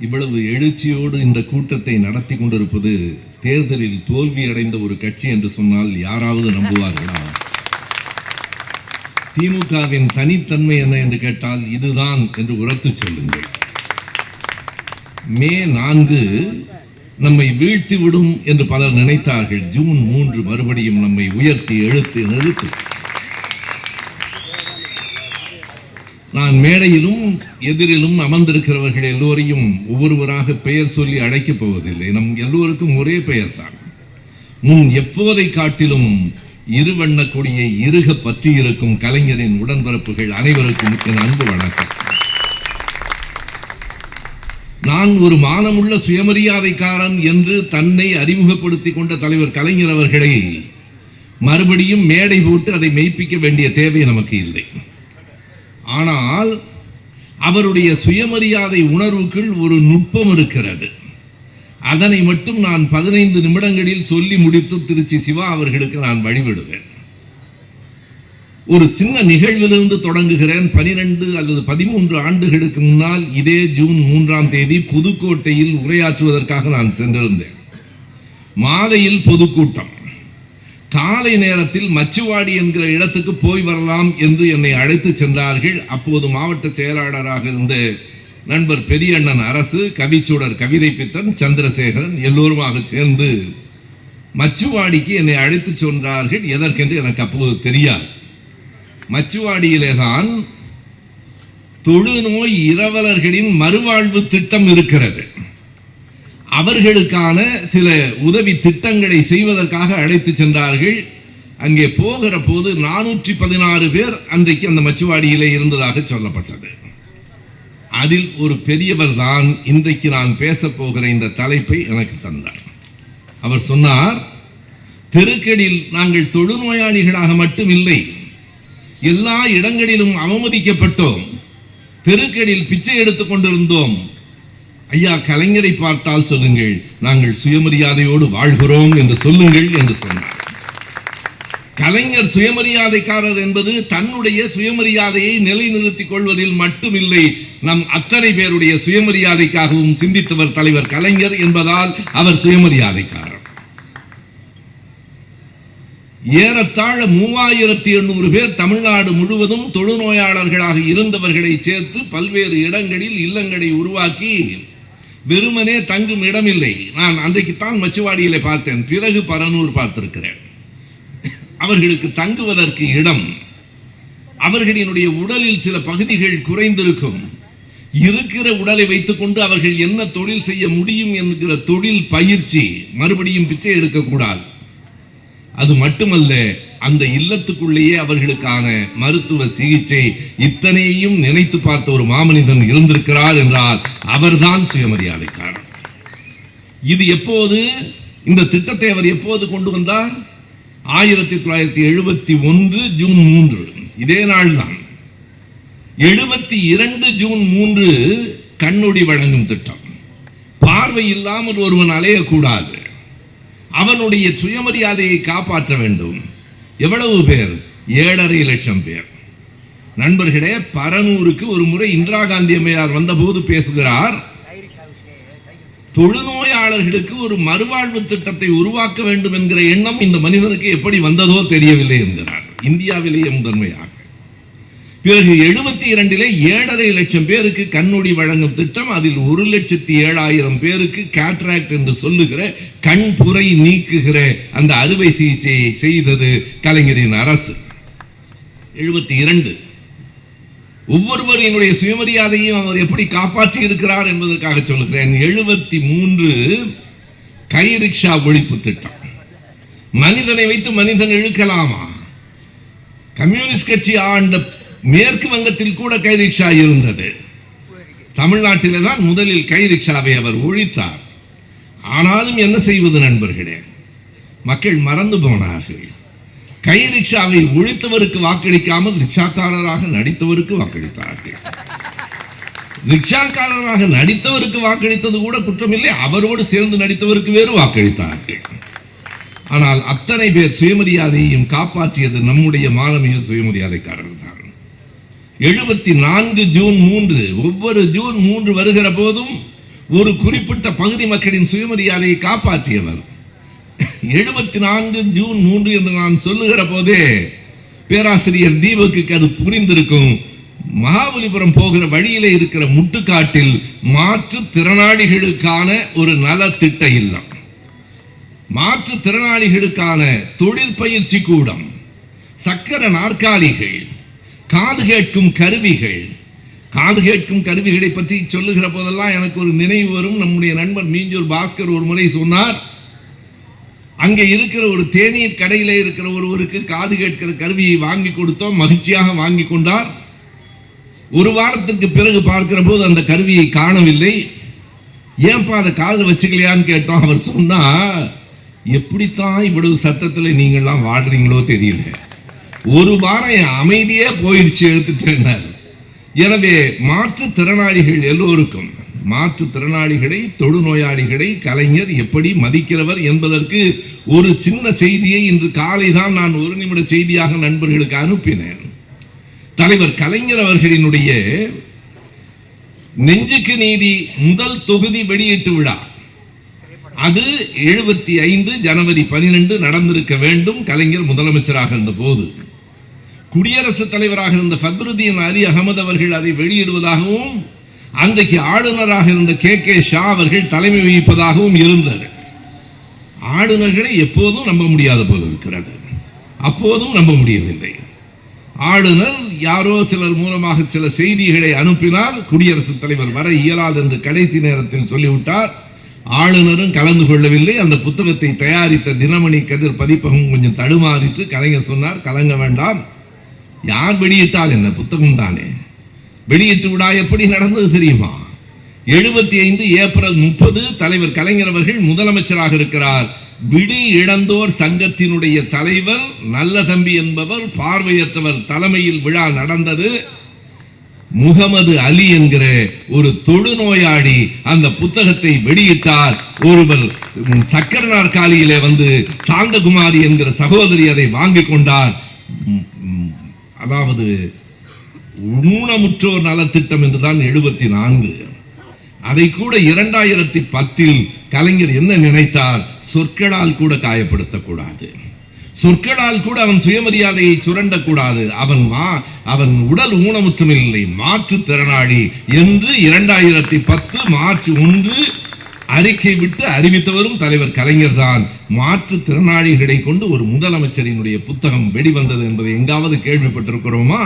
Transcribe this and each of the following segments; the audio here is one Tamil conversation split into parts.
இவ்வளவு எழுச்சியோடு இந்த கூட்டத்தை நடத்தி கொண்டிருப்பது தேர்தலில் தோல்வி அடைந்த ஒரு கட்சி என்று சொன்னால் யாராவது நம்புவார்களா? திமுகவின் தனித்தன்மை என்ன என்று கேட்டால் இதுதான் என்று உரத்து சொல்லுங்கள். மே 4 நம்மை வீழ்த்திவிடும் என்று பலர் நினைத்தார்கள். ஜூன் 3 மறுபடியும் நம்மை உயர்த்தி எழுத்து நிறுத்து. நான் மேடையிலும் எதிரிலும் அமர்ந்திருக்கிறவர்கள் எல்லோரையும் ஒவ்வொருவராக பெயர் சொல்லி அழைக்கப் போவதில்லை. நம் எல்லோருக்கும் ஒரே பெயர் தான். முன் எப்போதை காட்டிலும் இருவண்ண கொடியை இறுக பற்றி இருக்கும் கலைஞரின் உடன்பிறப்புகள் அனைவருக்கும் என் அன்பு வணக்கம். நான் ஒரு மானமுள்ள சுயமரியாதைக்காரன் என்று தன்னை அறிமுகப்படுத்திக் கொண்ட தலைவர் கலைஞர் அவர்களை மறுபடியும் மேடை போட்டு அதை மெய்ப்பிக்க வேண்டிய தேவை நமக்கு இல்லை. ஆனால் அவருடைய சுயமரியாதை உணர்வுக்குள் ஒரு நுட்பம் இருக்கிறது. அதனை மட்டும் நான் 15 நிமிடங்களில் சொல்லி முடித்து திருச்சி சிவா அவர்களுக்கு நான் வழிவிடுவேன். ஒரு சின்ன நிகழ்விலிருந்து தொடங்குகிறேன். 12 அல்லது 13 ஆண்டுகளுக்கு முன்னால் இதே ஜூன் 3ஆம் தேதி புதுக்கோட்டையில் உரையாற்றுவதற்காக நான் சென்றிருந்தேன். மாலையில் பொதுக்கூட்டம். காலை நேரத்தில் மச்சுவாடி என்கிற இடத்துக்கு போய் வரலாம் என்று என்னை அழைத்து சென்றார்கள். அப்போது மாவட்ட செயலாளராக இருந்த நண்பர் பெரியண்ணன் அரசு, கவிச்சூடர் கவிதை பித்தன், சந்திரசேகரன் எல்லோருமாக சேர்ந்து மச்சுவாடிக்கு என்னை அழைத்து சென்றார்கள். எதற்கென்று எனக்கு அப்போது தெரியாது. மச்சுவாடியிலே தான் தொழுநோய் இரவலர்களின் மறுவாழ்வு திட்டம் இருக்கிறது. அவர்களுக்கான சில உதவி திட்டங்களை செய்வதற்காக அழைத்து சென்றார்கள். அங்கே போகிற போது 416 பேர் அன்றைக்கு அந்த மச்சுவாடியிலே இருந்ததாக சொல்லப்பட்டது. அதில் ஒரு பெரியவர் தான் இன்றைக்கு நான் பேச போகிற இந்த தலைப்பை எனக்கு தந்தார். அவர் சொன்னார், தெருக்களில் நாங்கள் தொழுநோயாளிகளாக மட்டும் இல்லை, எல்லா இடங்களிலும் அவமதிக்கப்பட்டோம், தெருக்களில் பிச்சை எடுத்துக் கொண்டிருந்தோம். ஐயா, கலைஞரை பார்த்தால் சொல்லுங்கள், நாங்கள் சுயமரியாதையோடு வாழ்கிறோம் என்று சொல்லுங்கள் என்று சொன்னார். கலைஞர் சுயமரியாதைக்காரர் என்பது தன்னுடைய சுயமரியாதையை நிலைநிறுத்திக் கொள்வதில் மட்டுமில்லை, நம் அத்தனை பேருடைய சுயமரியாதைக்காகவும் சிந்தித்தவர் தலைவர் கலைஞர் என்பதால் அவர் சுயமரியாதைக்காரர். ஏறத்தாழ 3800 பேர் தமிழ்நாடு முழுவதும் தொழுநோயாளர்களாக இருந்தவர்களை சேர்த்து பல்வேறு இடங்களில் இல்லங்களை உருவாக்கி வெறுமனே தங்கும் இடமில்லை. நான் அன்றைக்குத்தான் மச்சுவாடியிலே பார்த்தேன், பிறகு பரனூர் பார்த்திருக்கிறேன். அவர்களுக்கு தங்குவதற்கு இடம், அவர்களினுடைய உடலில் சில பகுதிகள் குறைந்திருக்கும், இருக்கிற உடலை வைத்துக் கொண்டு அவர்கள் என்ன தொழில் செய்ய முடியும் என்கிற தொழில் பயிற்சி, மறுபடியும் பிச்சை எடுக்கக்கூடாது. அது மட்டுமல்ல, அந்த இல்லத்துக்குள்ளேயே அவர்களுக்கான மருத்துவ சிகிச்சை, இத்தனையும் நினைத்து பார்த்த ஒரு மாமனிதன் இருந்திருக்கிறார் என்றால் அவர்தான் சுயமரியாதைக்காரர். இது எப்போது, இந்த திட்டத்தை அவர் எப்போது கொண்டு வந்தார்? 1971 ஜூன் 3 இதே நாள் தான். 72 ஜூன் 3 கண்ணொடி வழங்கும் திட்டம். பார்வை இல்லாமல் ஒருவன் அலையக்கூடாது, அவனுடைய சுயமரியாதையை காப்பாற்ற வேண்டும். எவ்வளவு பேர்? 7.5 லட்சம் பேர். நண்பர்களே, பரனூருக்கு ஒரு முறை இந்திரா காந்தி அம்மையார் வந்தபோது பேசுகிறார், தொழுநோயாளர்களுக்கு ஒரு மறுவாழ்வு திட்டத்தை உருவாக்க வேண்டும் என்கிற எண்ணம் இந்த மனிதனுக்கு எப்படி வந்ததோ தெரியவில்லை என்கிறார், இந்தியாவிலேயே முதன்மையாக. பிறகு 72 7.5 லட்சம் பேருக்கு கண்ணொடி வழங்கும் திட்டம். அதில் 1,07,000 பேருக்கு கேட்ராக்ட் என்று சொல்லுகிற கண் புரை நீக்குகிற அந்த அறுவை சிகிச்சையை செய்தது கலைஞரின் அரசு. 72 ஒவ்வொருவரினுடைய சுயமரியாதையும் அவர் எப்படி காப்பாற்றி இருக்கிறார் என்பதற்காக சொல்லுகிறேன். 73 கை ரிக்ஷா ஒழிப்பு திட்டம். மனிதனை வைத்து மனிதன் இழுக்கலாமா? கம்யூனிஸ்ட் கட்சி ஆண்ட மேற்கு வங்கத்தில் கூட கை ரிக்ஷா இருந்தது. தமிழ்நாட்டிலே தான் முதலில் கை ரிக்ஷாவை அவர் ஒழித்தார். ஆனாலும் என்ன செய்வது நண்பர்களே, மக்கள் மறந்து போனார்கள். கை ரிக்ஷாவை ஒழித்தவருக்கு வாக்களிக்காமல் ரிக்ஷாக்காரராக நடித்தவருக்கு வாக்களித்தார்கள். ரிக்ஷாக்காரராக நடித்தவருக்கு வாக்களித்தது கூட குற்றமில்லை, அவரோடு சேர்ந்து நடித்தவருக்கு வேறு வாக்களித்தார்கள். ஆனால் அத்தனை பேர் சுயமரியாதையையும் காப்பாற்றியது நம்முடைய மானமிகு சுயமரியாதைக்காரர்கள் தான். 74 ஜூன் 3 ஒவ்வொரு ஜூன் 3 வருகிற போதும் ஒரு குறிப்பிட்ட பகுதி மக்களின் சுயமரியாதையை காப்பாற்றியவர். 74 ஜூன் 3 என்று நான் சொல்லுகிற போதே பேராசிரியர் தீபக்கு அது புரிந்திருக்கும். மகாபலிபுரம் போகிற வழியிலே இருக்கிற முட்டுக்காட்டில் மாற்றுத்திறனாளிகளுக்கான ஒரு நலத்திட்ட இல்லம், மாற்றுத்திறனாளிகளுக்கான தொழில் பயிற்சி கூடம், சக்கர நாற்காலிகள், காது கேட்கும் கருவிகள். காது கேட்கும் கருவிகளை பற்றி சொல்லுகிற போதெல்லாம் எனக்கு ஒரு நினைவு வரும். நம்முடைய நண்பர் மீஞ்சூர் பாஸ்கர் ஒரு முறை சொன்னார், அங்கே இருக்கிற ஒரு தேநீர் கடையில் இருக்கிற ஒருவருக்கு காது கேட்கிற கருவியை வாங்கி கொடுத்தோம். மகிழ்ச்சியாக வாங்கி கொண்டார். ஒரு வாரத்திற்கு பிறகு பார்க்கிற போது அந்த கருவியை காணவில்லை. ஏன்பா அதை காதில் வச்சுக்கலையான்னு கேட்டோம். அவர் சொன்னா, எப்படித்தான் இவ்வளவு சத்தத்தில் நீங்கள்லாம் வாடுறீங்களோ தெரியல, ஒரு வாரம் என் அமைதியே போயிடுச்சு எடுத்துட்டேன்னார். எனவே மாற்றுத்திறனாளிகள் எல்லோருக்கும், மாற்றுத்திறனாளிகளை, தொழுநோயாளிகளை கலைஞர் எப்படி மதிக்கிறவர் என்பதற்கு ஒரு சின்ன செய்தியை இன்று காலை தான் நான் ஒரு நிமிட செய்தியாக நண்பர்களுக்கு அனுப்பினேன். தலைவர் கலைஞர் அவர்களினுடைய நெஞ்சுக்கு நீதி முதல் தொகுதி வெளியீட்டு விழா, அது 75 ஜனவரி 12 நடந்திருக்க வேண்டும். கலைஞர் முதலமைச்சராக இருந்த போது குடியரசுத் தலைவராக இருந்த ஃபக்ருதீன் அலி அகமது அவர்கள் அதை வெளியிடுவதாகவும், அன்றைக்கு ஆளுநராக இருந்த கே ஷா அவர்கள் தலைமை வகிப்பதாகவும் இருந்தது. ஆளுநர்களை எப்போதும் நம்ப முடியாத போல இருக்கிறது. அப்போதும் நம்ப முடியவில்லை. ஆளுநர் யாரோ சிலர் மூலமாக சில செய்திகளை அனுப்பினார். குடியரசுத் தலைவர் வர இயலாது என்று கடைசி நேரத்தில் சொல்லிவிட்டார். ஆளுநரும் கலந்து கொள்ளவில்லை. அந்த புத்தகத்தை தயாரித்த தினமணி கதிர் பதிப்பகம் கொஞ்சம் தடுமாறிற்று. கலைஞர் சொன்னார், கலங்க வேண்டாம், யார் வெளியிட்டால் என்ன, புத்தகம் தானே. வெளியிட்டு விழா எப்படி நடந்தது தெரியுமா? 75 ஏப்ரல் 30 தலைவர் கலைஞர் அவர்கள் முதலமைச்சராக இருக்கிறார். விடி இழந்தோர் சங்கத்தினுடைய தலைவர் நல்ல தம்பி என்பவர், பார்வையற்றவர் தலைமையில் விழா நடந்தது. முகமது அலி என்கிற ஒரு தொழுநோயாளி அந்த புத்தகத்தை வெளியிட்டார். ஒருவர் சக்கர நாற்காலியிலே வந்து சாந்தகுமாரி என்கிற சகோதரி அதை வாங்கி கொண்டார். அதாவது ஊனமுற்றோர் நலத்திட்டம் என்றுதான் 74. அதை கூட 2010 கலைஞர் என்ன நினைத்தார், சொற்களால் கூட காயப்படுத்தக்கூடாது, சொற்களால் கூட அவன் சுயமரியாதையை சுரண்டக்கூடாது, அவன் உடல் ஊனமுற்றமில்லை, மாற்றுத்திறனாளி என்று 2010 மார்ச் 1 அறிக்கை விட்டு அறிவித்தவரும் தலைவர் கலைஞர் தான். மாற்றுத்திறனாளிகளை கொண்டு ஒரு முதலமைச்சரினுடைய புத்தகம் வெளிவந்தது என்பதை எங்காவது கேள்விப்பட்டிருக்கிறோமா?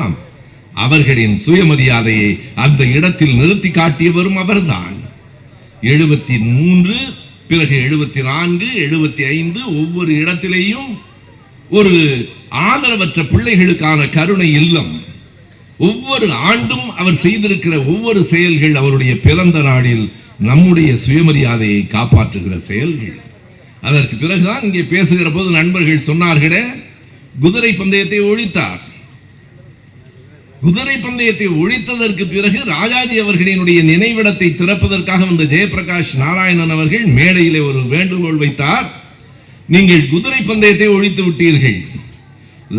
அவர்களின் சுயமரியாதையை அந்த இடத்தில் நிறுத்தி காட்டியவரும் அவர்தான். 73 பிறகு 74 75 ஒவ்வொரு இடத்திலேயும் ஒரு ஆதரவற்ற பிள்ளைகளுக்கான கருணை இல்லம். ஒவ்வொரு ஆண்டும் அவர் செய்திருக்கிற ஒவ்வொரு செயல்கள் அவருடைய பிறந்த நாளில் நம்முடைய சுயமரியாதையை காப்பாற்றுகிற செயல்கள். அதற்கு பிறகுதான் இங்கே பேசுகிற போது நண்பர்கள் சொன்னார்களே, குதிரை பந்தயத்தை ஒழித்தார். குதிரை பந்தயத்தை ஒழித்ததற்கு பிறகு ராஜாஜி அவர்களினுடைய நினைவிடத்தை திறப்பதற்காக வந்த ஜெயபிரகாஷ் நாராயணன் அவர்கள் மேடையிலே ஒரு வேண்டுகோள் வைத்தார். நீங்கள் குதிரை பந்தயத்தை ஒழித்து விட்டீர்கள்,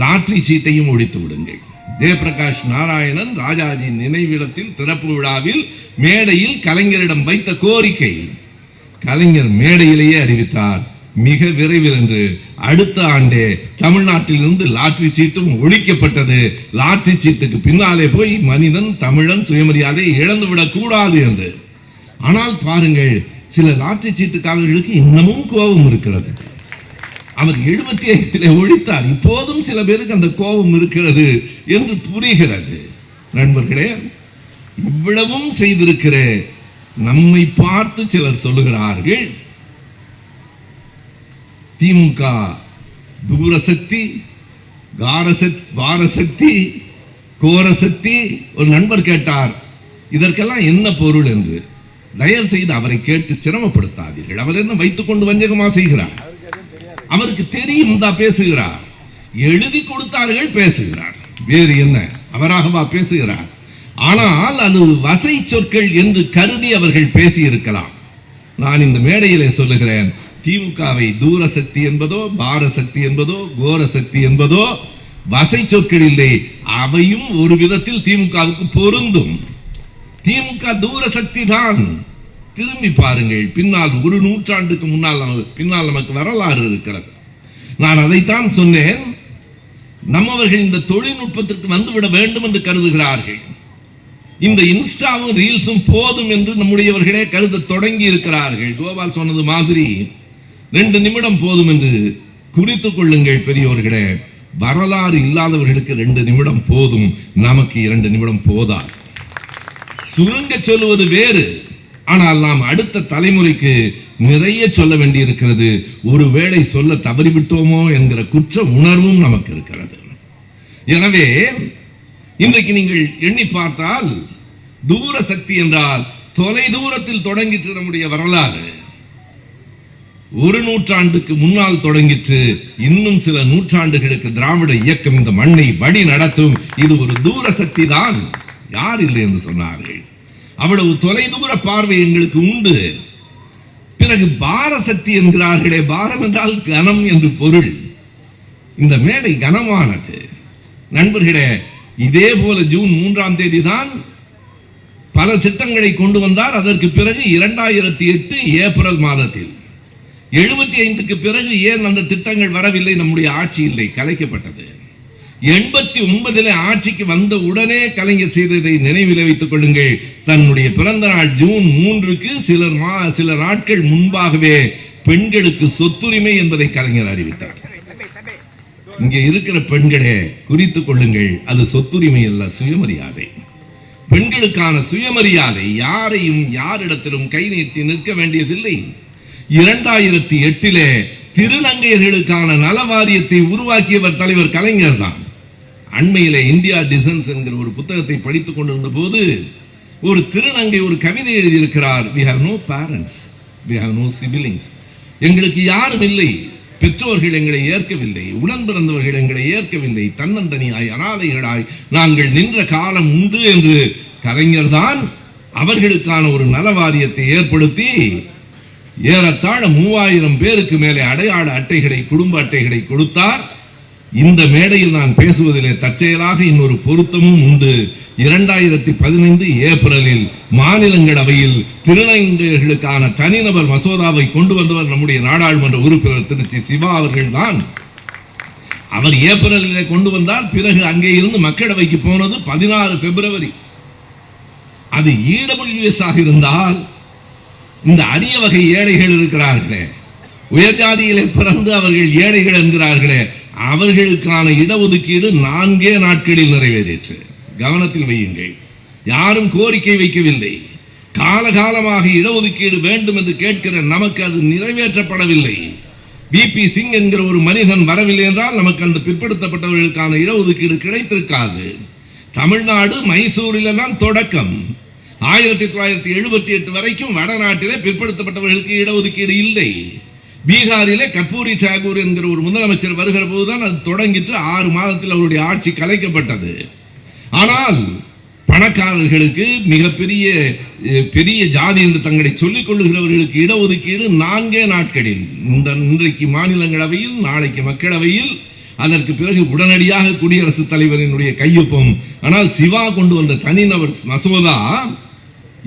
லாட்டரி சீட்டையும் ஒழித்து விடுங்கள். ஜெயபிரகாஷ் நாராயணன் ராஜாஜி நினைவிடத்தில் திறப்பு விழாவில் மேடையில் கலைஞரிடம் வைத்த கோரிக்கை கலைஞர் மேடையிலேயே அறிவித்தார், மிக விரைவில் என்று. அடுத்த ஆண்டே தமிழ்நாட்டில் இருந்து லாட்டரி சீட்டும் ஒழிக்கப்பட்டது. லாட்டரி சீட்டுக்கு பின்னாலே போய் மனிதன் தமிழன் சுயமரியாதை இழந்துவிடக் கூடாது என்று. ஆனால் பாருங்கள், சில லாட்டரி சீட்டுக்காரர்களுக்கு இன்னமும் கோபம் இருக்கிறது. அவர் 75 ஒழித்தார், இப்போதும் சில பேருக்கு அந்த கோபம் இருக்கிறது என்று புரிகிறது. நண்பர்களே, இவ்வளவும் செய்திருக்கிற நம்மை பார்த்து சிலர் சொல்லுகிறார்கள், திமுக தூரசக்தி, வாரசக்தி, கோரசக்தி. ஒரு நண்பர் கேட்டார், இதற்கெல்லாம் என்ன பொருள் என்று. தயவு செய்து அவரை கேட்டு சிரமப்படுத்தாதீர்கள். அவர் என்ன வைத்துக் கொண்டு வஞ்சகமா செய்கிறார்? அவருக்கு தெரியும் தான் பேசுகிறார். எழுதி கொடுத்தார்கள் பேசுகிறார். வேறு என்ன, அவராகவா பேசுகிறார்? ஆனால் அது வசை சொற்கள் என்று கருதி அவர்கள் பேசியிருக்கலாம். நான் இந்த மேடையிலே சொல்லுகிறேன், திமுகவை தூரசக்தி என்பதோ, பாரசக்தி என்பதோ, கோரசக்தி என்பதோ வசை சொற்கள் இல்லை. அவையும் ஒரு விதத்தில் திமுகவுக்கு பொருந்தும். திமுக தூரசக்தி தான். திரும்பி பாருங்கள். பின்னால் ஒரு நூற்றாண்டுக்கு பின்னால் நமக்கு வரலாறு இருக்கிறது. நான் அதைத்தான் சொன்னேன். நம்மவர்கள் இந்த தொழில்நுட்பத்திற்கு வந்துவிட வேண்டும் என்று கருதுகிறார்கள். இந்த இன்ஸ்டாவும் ரீல்ஸும் போதும் என்று நம்முடையவர்களே கருத தொடங்கி இருக்கிறார்கள். கோபால் சொன்னது மாதிரி 2 நிமிடம் போதும் என்று குறித்துக் கொள்ளுங்கள் பெரியோர்களே. வரலாறு இல்லாதவர்களுக்கு 2 நிமிடம் போதும், நமக்கு 2 நிமிடம் போதாது. சுருங்க சொல்லுவது வேறு, ஆனால் நாம் அடுத்த தலைமுறைக்கு நிறைய சொல்ல வேண்டியிருக்கிறது. ஒருவேளை சொல்ல தவறிவிட்டோமோ என்கிற குற்ற உணர்வும் நமக்கு இருக்கிறது. எனவே இன்றைக்கு நீங்கள் எண்ணி பார்த்தால் தூர சக்தி என்றால் தொலை தூரத்தில் தொடங்கிற்று நம்முடைய வரலாறு. 1 நூற்றாண்டுக்கு முன்னால் தொடங்கிற்று. இன்னும் சில நூற்றாண்டுகளுக்கு திராவிட இயக்கம் இந்த மண்ணை வழி நடத்தும். இது ஒரு தூர சக்தி தான், யார் இல்லை என்று சொன்னார்கள். அவ்வளவு தொலைதூர பார்வை எங்களுக்கு உண்டு. பிறகு பார சக்தி என்கிறார்களே, பாரம் என்றால் கனம் என்று பொருள். இந்த மேடை கனமானது நண்பர்களே. இதே போல ஜூன் 3ஆம் தேதி தான் பல திட்டங்களை கொண்டு வந்தார். அதற்கு பிறகு 2008 ஏப்ரல் மாதத்தில் 75க்கு பிறகு ஏன் அந்த திட்டங்கள் வரவில்லை? நம்முடைய ஆட்சி இல்லை, கலைக்கப்பட்டது. 89 ஆட்சிக்கு வந்த உடனே கலைஞர் செய்ததை நினைவில் வைத்துக் கொள்ளுங்கள். தன்னுடைய பிறந்த நாள் ஜூன் 3க்கு சில நாட்கள் முன்பாகவே பெண்களுக்கு சொத்துரிமை என்பதை கலைஞர் அறிவித்தார். இங்கே இருக்கிற பெண்களே குறித்துக் கொள்ளுங்கள், அது சொத்துரிமை அல்ல, சுயமரியாதை. பெண்களுக்கான சுயமரியாதை. யாரையும் யாரிடத்திலும் கை நீட்டி நிற்க வேண்டியதில்லை. 2008 திருநங்கையர்களுக்கான நல வாரியத்தை உருவாக்கியவர் தலைவர் கலைஞர் தான். அண்மையிலே இந்தியா டிசன்ஸ் என்கிற ஒரு புத்தகத்தை படித்துக் கொண்டிருந்த போது ஒரு திருநங்கை ஒரு கவிதை எழுதியிருக்கிறார். we have no parents, we have no siblings. எங்களுக்கு யாரும் இல்லை, பெற்றோர்கள் எங்களை ஏற்கவில்லை, உடன் பிறந்தவர்கள் எங்களை ஏற்கவில்லை, தன்னந்தனியாய் அனாதைகளாய் நாங்கள் நின்ற காலம் உண்டு என்று கலைஞர் தான் அவர்களுக்கான ஒரு நல வாரியத்தை ஏற்படுத்தி ஏறத்தாழ 3000 பேருக்கு மேலே அடையாள அட்டைகளை, குடும்ப அட்டைகளை கொடுத்தார். இந்த மேடையில் நான் பேசுவதிலே தற்செயலாக இன்னொரு பொருத்தமும் உண்டு. 2015 ஏப்ரலில் மாநிலங்களவையில் திருநங்கைகளுக்கான தனிநபர் மசோதாவை கொண்டு வந்தவர் நம்முடைய நாடாளுமன்ற உறுப்பினர் திருச்சி சிவா அவர்கள் தான். அவர் ஏப்ரலிலே கொண்டு வந்தார். பிறகு அங்கே இருந்து மக்களவைக்கு போனது 16 பிப்ரவரி. அது இடபிள்யூஎஸ் ஆக இருந்தால் இந்த அரிய வகை ஏழைகள் இருக்கிறார்களே, உயர்ஜாதியிலே பிறந்து அவர்கள் ஏழைகள் என்கிறார்களே, அவர்களுக்கான இடஒதுக்கீடு 4 நாட்களில் நிறைவேறிற்று. கவனத்தில் வையுங்கள். யாரும் கோரிக்கை வைக்கவில்லை. காலகாலமாக இடஒதுக்கீடு வேண்டும் என்று கேட்கிற நமக்கு அது நிறைவேற்றப்படவில்லை. பிபி சிங் என்கிற ஒரு மனிதன் வரவில்லை என்றால் நமக்கு அந்த பிற்படுத்தப்பட்டவர்களுக்கான இடஒதுக்கீடு கிடைத்திருக்காது. தமிழ்நாடு மைசூரில் தான் தொடக்கம். 1978 வரைக்கும் வடநாட்டிலே பிற்படுத்தப்பட்டவர்களுக்கு இடஒதுக்கீடு இல்லை. பீகாரிலே கற்பூரி தாகூர் என்கிற ஒரு முதலமைச்சர் வருகிற போதுதான் அது தொடங்கிட்டு 6 மாதத்தில் அவருடைய ஆட்சி கலைக்கப்பட்டது. ஆனால் பணக்காரர்களுக்கு, மிகப்பெரிய பெரிய ஜாதி என்று தங்களை சொல்லிக் கொள்ளுகிறவர்களுக்கு இடஒதுக்கீடு 4 நாட்களில். இன்றைக்கு மாநிலங்களவையில், நாளைக்கு மக்களவையில், அதற்கு பிறகு உடனடியாக குடியரசுத் தலைவரினுடைய கையொப்பம். ஆனால் சிவா கொண்டு வந்த தனிநபர் மசோதா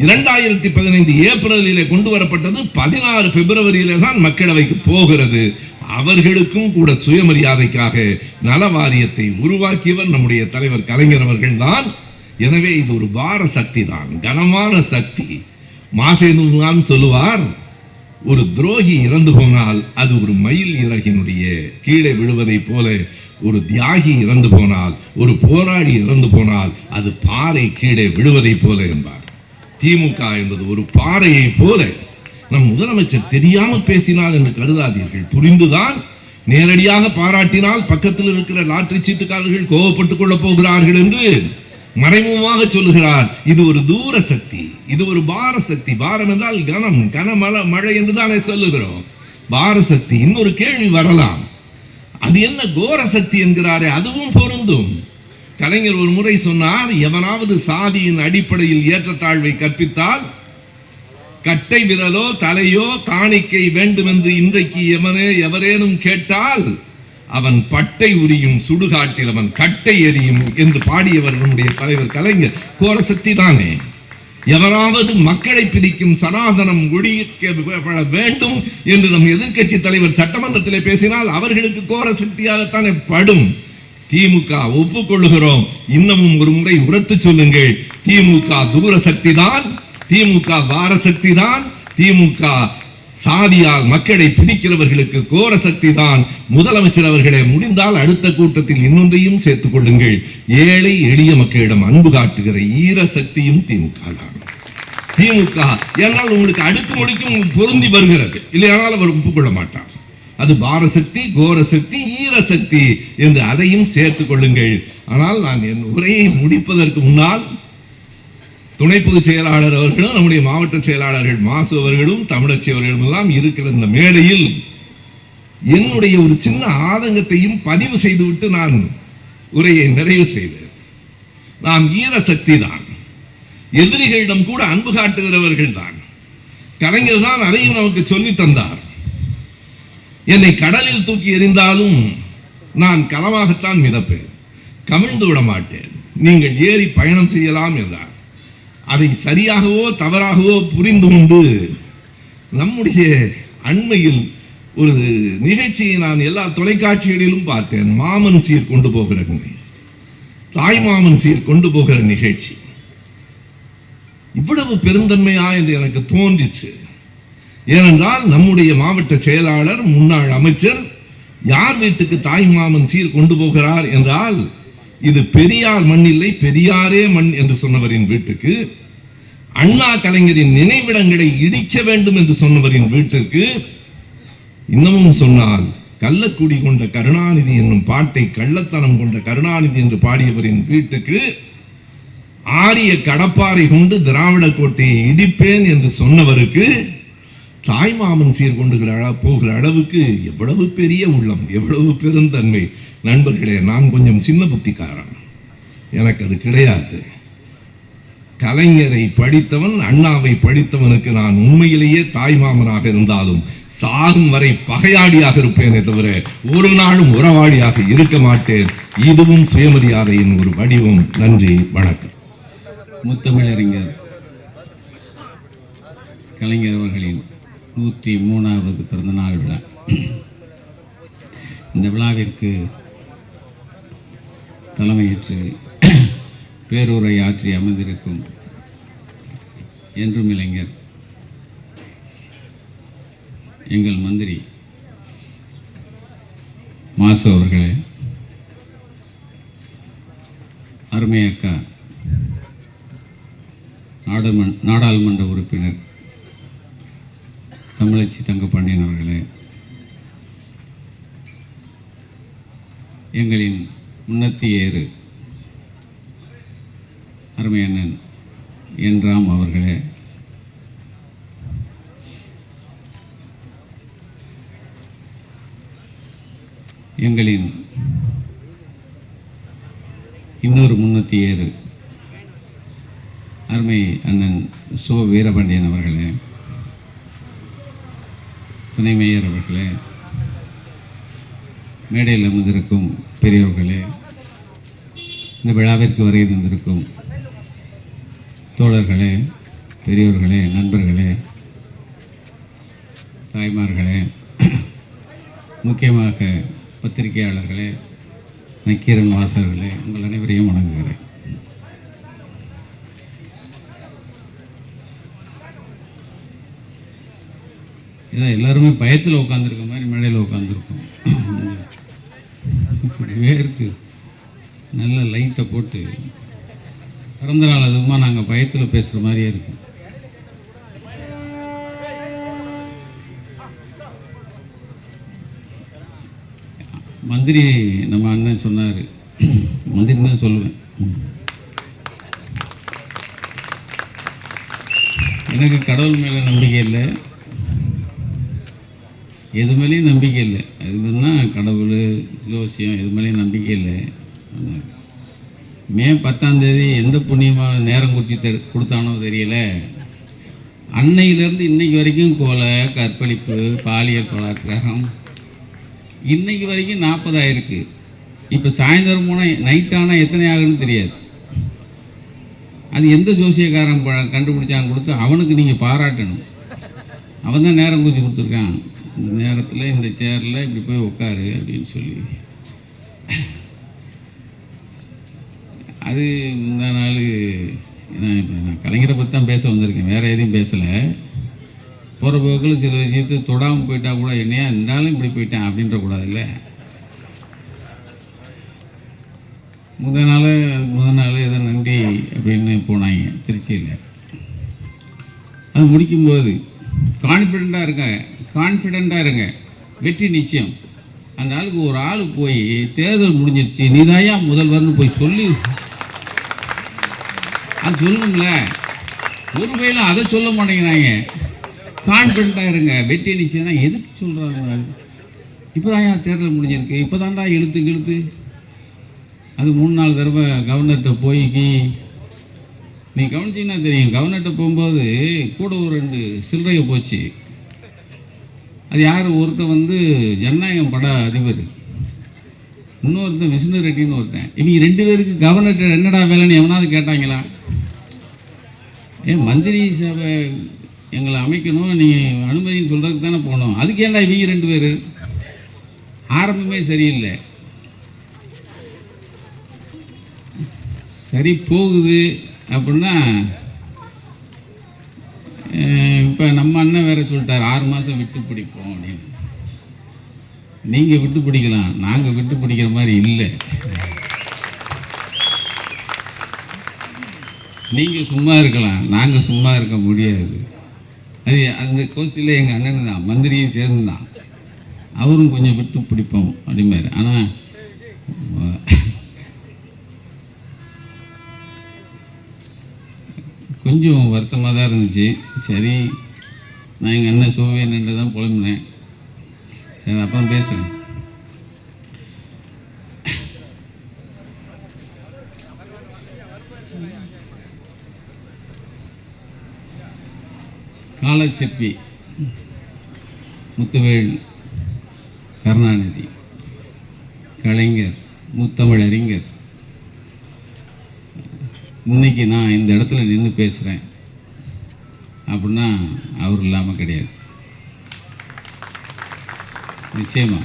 2015 ஏப்ரலிலே கொண்டு வரப்பட்டது. 16 பிப்ரவரியிலே தான் மக்களவைக்கு போகிறது. அவர்களுக்கும் கூட சுயமரியாதைக்காக நல வாரியத்தை உருவாக்கியவர் நம்முடைய தலைவர் கலைஞர் அவர்கள் தான். எனவே இது ஒரு பார சக்தி தான், கனமான சக்தி. மாசேதுதான் சொல்லுவார், ஒரு துரோகி இறந்து போனால் அது ஒரு மயில் இறகினுடைய கீழே விழுவதை போல, ஒரு தியாகி இறந்து போனால், ஒரு போராளி இறந்து போனால் அது பாறை கீழே விழுவதை போல என்பார். திமுக என்பது ஒரு பாறையை போல. நம் முதலமைச்சர் தெரியாமல் பேசினார் என்று கருதாதீர்கள், புரிந்துதான். நேரடியாக பாராட்டினால் பக்கத்தில் இருக்கிற லாட்டரி சீட்டுக்காரர்கள் கோபப்பட்டுக் கொள்ளப் போகிறார்கள் என்று மறைமுகமாக சொல்லுகிறார். இது ஒரு தூர சக்தி, இது ஒரு பார சக்தி. பாரம் என்றால் கனம், கனமழை, மழை என்று தானே சொல்லுகிறோம். பார சக்தி. இன்னொரு கேள்வி வரலாம், அது என்ன கோர சக்தி என்கிறாரே, அதுவும் பொருந்தும். கலைஞர் ஒரு முறை சொன்னார், எவனாவது சாதியின் அடிப்படையில் ஏற்றத்தாழ்வை கற்பித்தால் கட்டை விரலோ தலையோ காணிக்கை வேண்டும் என்று இன்றைக்கு எவரேனும் கேட்டால் அவன் பட்டை உரியும் சுடுகாட்டில் அவன் கட்டை எறியும் என்று பாடியவர் நம்முடைய தலைவர் கலைஞர். கோர சக்தி தானே. எவராவது மக்களை பிரிக்கும் சனாதனம் ஒழிக்கப்பட வேண்டும் என்று நம் எதிர்க்கட்சி தலைவர் சட்டமன்றத்தில் பேசினால் அவர்களுக்கு கோர சக்தியாகத்தானே படும். திமுக ஒப்புக்கொள்ளுகிறோம். இன்னமும் ஒரு முறை உரத்து சொல்லுங்கள். திமுக தூர சக்தி தான், திமுக வார சக்தி தான், திமுக சாதியால் மக்களை பிடிக்கிறவர்களுக்கு கோர சக்தி தான். முதலமைச்சர் அவர்களே, முடிந்தால் அடுத்த கூட்டத்தில் இன்னொன்றையும் சேர்த்துக் கொள்ளுங்கள். ஏழை எளிய மக்களிடம் அன்பு காட்டுகிற ஈர சக்தியும் திமுக தான். திமுக என்றால் உங்களுக்கு அடுக்குமொழிக்கும் பொருந்தி வருகிறது, இல்லையானால் அவர் ஒப்புக்கொள்ள மாட்டார். அது பாரசக்தி, கோரசக்தி, ஈரசக்தி என்று அதையும் சேர்த்துக் கொள்ளுங்கள். ஆனால் நான் என் உரையை முடிப்பதற்கு முன்னால் துணை பொதுச் செயலாளர் அவர்களும் நம்முடைய மாவட்ட செயலாளர்கள் மாசு அவர்களும் தமிழச்சி அவர்களும் எல்லாம் இருக்கிற இந்த மேடையில் என்னுடைய ஒரு சின்ன ஆதங்கத்தையும் பதிவு செய்துவிட்டு நான் உரையை நிறைவு செய்தேன். நாம் ஈரசக்தி தான், எதிரிகளிடம் கூட அன்பு காட்டுகிறவர்கள் தான். கலைஞர் தான் அதையும் நமக்கு சொல்லி தந்தார். என்னை கடலில் தூக்கி எறிந்தாலும் நான் களமாகத்தான் மிதப்பேன், கவிழ்ந்து விட மாட்டேன், நீங்கள் ஏறி பயணம் செய்யலாம் என்றார். அதை சரியாகவோ தவறாகவோ புரிந்து கொண்டு நம்முடைய அண்மையில் ஒரு நிகழ்ச்சியை நான் எல்லா தொலைக்காட்சிகளிலும் பார்த்தேன். மாமன் சீர் கொண்டு போகிற தாய் மாமன் சீர் கொண்டு போகிற நிகழ்ச்சி. இவ்வளவு பெருந்தன்மையா என்று எனக்கு தோன்றிற்று. ஏனென்றால் நம்முடைய மாவட்ட செயலாளர் முன்னாள் அமைச்சர் யார் வீட்டுக்கு தாய் மாமன் சீர் கொண்டு போகிறார் என்றால், இது பெரியார் மண் இல்லை, பெரியாரே மண் என்று சொன்னவரின் வீட்டுக்கு, அண்ணா கலைஞரின் நினைவிடங்களை இடிக்க வேண்டும் என்று சொன்னவரின் வீட்டிற்கு, இன்னமும் சொன்னால் கள்ளக்குடி கொண்ட கருணாநிதி என்னும் பாட்டை கள்ளத்தனம் கொண்ட கருணாநிதி என்று பாடியவரின் வீட்டுக்கு, ஆரிய கடப்பாறை கொண்டு திராவிட கோட்டையை இடிப்பேன் என்று சொன்னவருக்கு தாய்மாமன் சீர் கொண்டு போகிற அளவுக்கு எவ்வளவு பெரிய உள்ளம், எவ்வளவு பெருந்தன்மை. நண்பர்களே, நான் கொஞ்சம் சின்ன புத்திக்காரன், எனக்கு அது கிடையாது. கலைஞரை படித்தவன், அண்ணாவை படித்தவனுக்கு நான் உண்மையிலேயே தாய்மாமனாக இருந்தாலும் சாகும் வரை பகையாடியாக இருப்பேனே தவிர ஒரு நாளும் உறவாடியாக இருக்க மாட்டேன். இதுவும் சுயமரியாதையின் ஒரு வடிவம். நன்றி, வணக்கம். முத்தமிழறிஞர் கலைஞர் அவர்களின் 103வது பிறந்தநாள் விழா. இந்த விழாவிற்கு தலைமையேற்று பேருரை ஆற்றி அமர்ந்திருக்கும் என்றும் இளைஞர் எங்கள் மந்திரி மாசு அவர்களே, அருமை அக்கா நாடாளுமன்ற உறுப்பினர் தமிழச்சி தங்கப்பாண்டியன் அவர்களே, எங்களின் முன்னத்தி ஏறு அருமை அண்ணன் என் ராம் அவர்களே, எங்களின் இன்னொரு முன்னத்தி ஏறு அருமை அண்ணன் சோ வீரபாண்டியன் அவர்களே, துணை மேயர் அவர்களே, மேடையில் அமர்ந்திருக்கும் பெரியவர்களே, இந்த விழாவிற்கு வருகை தந்திருக்கும் தோழர்களே, பெரியோர்களே, நண்பர்களே, தாய்மார்களே, முக்கியமாக பத்திரிகையாளர்களே, நக்கீரன் வாசகர்களே, உங்கள் அனைவரையும் வணங்குகிறேன். இதான் எல்லாருமே பயத்தில் உட்காந்துருக்க மாதிரி மேடையில் உட்காந்துருக்கோம். இப்படி வேர்க்கு நல்ல லைட்டை போட்டு பிறந்த நாள் அதுவுமா நாங்கள் பயத்தில் பேசுகிற மாதிரியே இருக்கும். மந்திரி நம்ம அண்ணன் சொன்னார், மந்திரி தான் சொல்லுவேன், எனக்கு கடவுள் மேலே நம்பிக்கை இல்லை, எது மேலேயும் நம்பிக்கை இல்லை. எதுனா கடவுள், ஜோசியம், எது மேலேயும் நம்பிக்கை இல்லை. மே 10ஆம் தேதி எந்த புண்ணியமாக நேரம் குறித்து கொடுத்தானோ தெரியல, அன்னையிலேருந்து இன்னைக்கு வரைக்கும் கொலை, கற்பழிப்பு, பாலியல் பலாத்காரம் இன்னைக்கு வரைக்கும் 40 ஆயிருக்கு. இப்போ சாயந்தரம் போனால் நைட் ஆனால் எத்தனை ஆகுன்னு தெரியாது. அது எந்த ஜோசியக்காரன் கண்டுபிடிச்சான்னு கொடுத்து அவனுக்கு நீங்கள் பாராட்டணும். அவன் தான் நேரம் குறித்து கொடுத்துருக்கான், இந்த நேரத்தில் இந்த சேரில் இப்படி போய் உட்காரு அப்படின்னு சொல்லி. அது இந்த நாள் நான் கலைஞரை பற்றி தான் பேச வந்திருக்கேன், வேறு எதையும் பேசலை. போகிற போக்கில் சில விஷயத்தை தொடாமல் போயிட்டா கூட என்னையா இருந்தாலும் இப்படி போயிட்டேன் அப்படின்ற கூடாதுல்ல. முதல் நாள் எதோ நன்றி அப்படின்னு போனாங்க திருச்சியில். அது முடிக்கும்போது கான்ஃபிடெண்ட்டாக இருங்க, வெற்றி நிச்சயம். அந்த ஆளுக்கு ஒரு ஆள் போய் தேர்தல் முடிஞ்சிருச்சு நீதாயா முதல்வர்னு போய் சொல்லி அது சொல்லணும்ல. ஒரு வகையில் அதை சொல்ல மாட்டேங்கிறாங்க. கான்ஃபிடெண்ட்டாக இருங்க, வெற்றி நிச்சயம் தான் எதுக்கு சொல்கிறாங்க? இப்போ தான் தேர்தல் முடிஞ்சிருக்கு, இப்போ தான்டா இழுத்து அது 3-4 தடவை கவர்னர்கிட்ட போய் நீ கவனிச்சிங்கன்னா தெரியும். கவர்னர்கிட்ட போகும்போது கூட ஒரு 2 சில்லறையை போச்சு. அது யார்? ஒருத்தன் ஜனநாயகம் பட அதிபர், இன்னொருத்தன் விஷ்ணு ரெட்டின்னு ஒருத்தன். இவங்க 2 பேருக்கு கவர்னர்கிட்ட என்னடா வேலைன்னு எவனாவது கேட்டாங்களா? மந்திரி சபை எங்களை அமைக்கணும், நீங்கள் அனுமதின்னு சொல்கிறதுக்கு தானே போகணும், அதுக்கு ஏன்டா இவங்க 2 பேர்? ஆரம்பமே சரியில்லை. சரி போகுது அப்படின்னா இப்போ நம்ம அண்ணன் வேறு சொல்லிட்டார் 6 மாதம் விட்டு பிடிப்போம் அப்படின்னு. நீங்கள் விட்டு பிடிக்கலாம், நாங்கள் விட்டு பிடிக்கிற மாதிரி இல்லை. நீங்கள் சும்மா இருக்கலாம், நாங்கள் சும்மா இருக்க முடியாது. அது அந்த கோஷ்டியில் எங்கள் அண்ணன் தான், மந்திரியும் சேர்ந்து தான், அவரும் கொஞ்சம் விட்டு பிடிப்போம் அப்படிமாரு. ஆனால் கொஞ்சம் வருத்தமாக தான் இருந்துச்சு. சரி, நான் எங்கள் அண்ணன் சோவியன்ட்டு தான் புலம்பினேன். சரி, அப்புறம் பேசுகிறேன். காலச்சிற்பி முத்துவேல் கருணாநிதி, கலைஞர், முத்தமிழ் அறிஞர். இன்னைக்கு நான் இந்த இடத்துல நின்று பேசுகிறேன் அப்படின்னா அவர் இல்லாமல் கிடையாது, நிச்சயமா.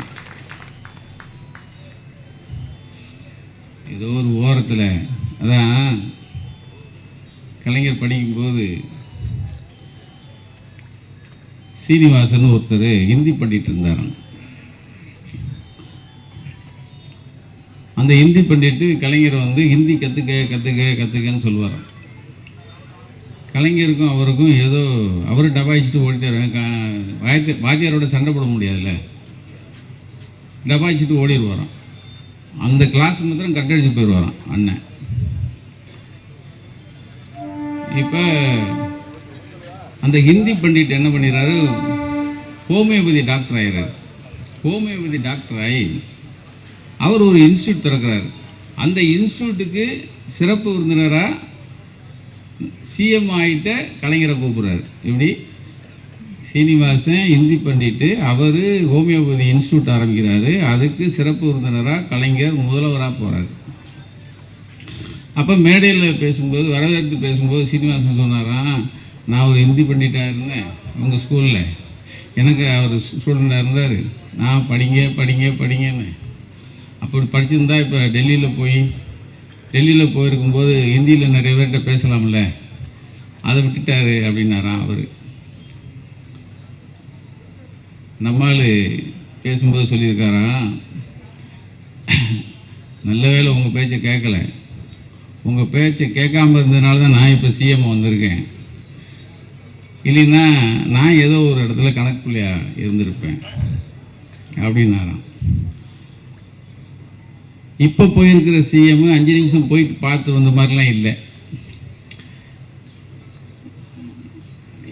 ஏதோ ஒரு ஓரத்தில் அதான் கலைஞர் படிக்கும்போது சீனிவாசன் ஒருத்தர் ஹிந்தி பண்ணிட்டு இருந்தாராம். அந்த ஹிந்தி பண்ணிட்டு கலைஞர் ஹிந்தி கற்றுக்கன்னு சொல்லுவாராம். கலைஞருக்கும் அவருக்கும் ஏதோ அவர் டபாய்ச்சிட்டு ஓடிட்டார். வாத்தியாரோட சண்டை போட முடியாதுல்ல, டபாய்ச்சிட்டு ஓடிடுவாராம். அந்த கிளாஸ் மாத்திரம் கட்டடிச்சு போயிடுவாராம் அண்ணன். இப்போ அந்த ஹிந்தி பண்டிட் என்ன பண்ணிடுறாரு, ஹோமியோபதி டாக்டர் ஆகிறார். ஹோமியோபதி டாக்டர் ஆகி அவர் ஒரு இன்ஸ்டியூட் திறக்கிறார். அந்த இன்ஸ்டியூட்டுக்கு சிறப்பு விருந்தினராக சிஎம் ஆகிட்ட கலைஞரை கூப்பிட்றாரு. இப்படி சீனிவாசன் ஹிந்தி பண்ணிட்டு அவர் ஹோமியோபதி இன்ஸ்டியூட் ஆரம்பிக்கிறாரு. அதுக்கு சிறப்பு விருந்தினராக கலைஞர் முதல்வராக போகிறார். அப்போ மேடையில் பேசும்போது, வரவேற்று பேசும்போது சீனிவாசன் சொன்னாராம், நான் ஒரு ஹிந்தி பண்டிட்டாக இருந்தேன் உங்கள் ஸ்கூலில், எனக்கு அவர் ஸ்டூடெண்ட்டாக இருந்தார், நான் படிங்கன்னு. அப்படி படிச்சிருந்தா இப்போ டெல்லியில் போயிருக்கும்போது ஹிந்தியில் நிறைய பேர்கிட்ட பேசலாம்ல, அதை விட்டுட்டாரு அப்படின்னாராம் அவர். நம்மால் பேசும்போது சொல்லியிருக்காராம், நல்ல வேளை உங்கள் பேச்சை கேட்கல, உங்கள் பேச்சை கேட்காமல் இருந்ததுனால தான் நான் இப்போ சிஎம் வந்திருக்கேன், இல்லைன்னா நான் ஏதோ ஒரு இடத்துல கணக்குள்ளையாக இருந்திருப்பேன் அப்படின்னாராம். இப்போ போயிருக்கிற சிஎம் 5 நிமிஷம் போயிட்டு பார்த்து வந்த மாதிரிலாம் இல்லை.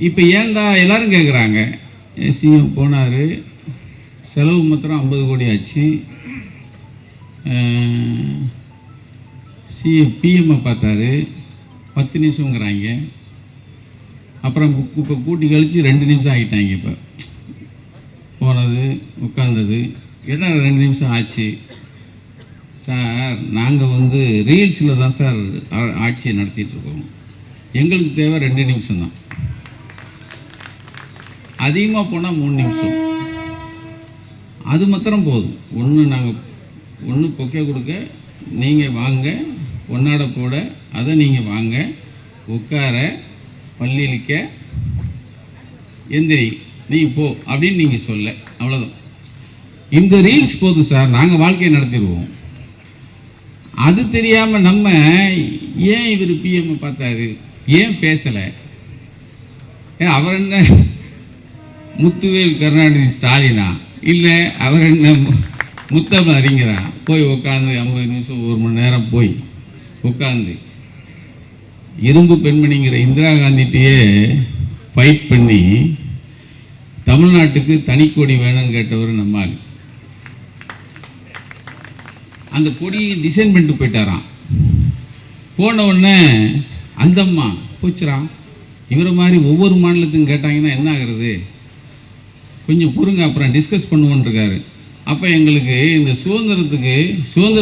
இப்போ ஏன்டா எல்லாரும் கேட்குறாங்க, சிஎம் போனார், செலவு மாத்திரம் 50 கோடி ஆச்சு, பிஎம்ஐ பார்த்தாரு 10 நிமிஷங்கிறாங்க, அப்புறம் இப்போ கூட்டி கழித்து 2 நிமிஷம் ஆகிட்டாங்க. இப்போ போனது உட்கார்ந்தது என்ன 2 நிமிஷம் ஆச்சு சார். நாங்கள் ரீல்ஸில் தான் சார் ஆட்சியை நடத்திட்டுருக்கோம், எங்களுக்கு தேவை 2 நிமிஷம் தான், அதிகமாக போனால் 3 நிமிஷம். அது மாத்திரம் போதும். ஒன்று பொக்கே கொடுக்க, நீங்கள் வாங்க, பொன்னாடை போட, அதை நீங்கள் வாங்க, உட்கார, பள்ளியிலிக்க, எந்திரி, நீ போ அப்படின்னு நீங்கள் சொல்ல, அவ்வளோதான். இந்த ரீல்ஸ் போதும் சார், நாங்கள் வாழ்க்கையை நடத்திடுவோம். அது தெரியாமல் நம்ம ஏன் இவர் பிஎம் பார்த்தாரு, ஏன் பேசலை, அவர் என்ன முத்துவேல் கருணாநிதி ஸ்டாலினா, இல்லை அவர் என்ன முத்தமிழ் அறிஞரா, போய் உட்காந்து 50 நிமிஷம் 1 மணி நேரம் போய் உட்காந்து இரும்பு பெண்மணிங்கிற இந்திரா காந்திகிட்டயே ஃபைட் பண்ணி தமிழ்நாட்டுக்கு தனிக்கொடி வேணும்னு கேட்டவர் நம்மால். அந்த கொடியை டிசைன் பண்ணிட்டு போயிட்டாராம். போன உடனே அந்த அம்மா போச்சுறான், இவரை மாதிரி ஒவ்வொரு மாநிலத்துக்கும் கேட்டாங்கன்னா என்ன ஆகுறது, கொஞ்சம் பொறுங்க அப்புறம் டிஸ்கஸ் பண்ணுவோன்ருக்காரு. அப்போ எங்களுக்கு இந்த சுதந்திர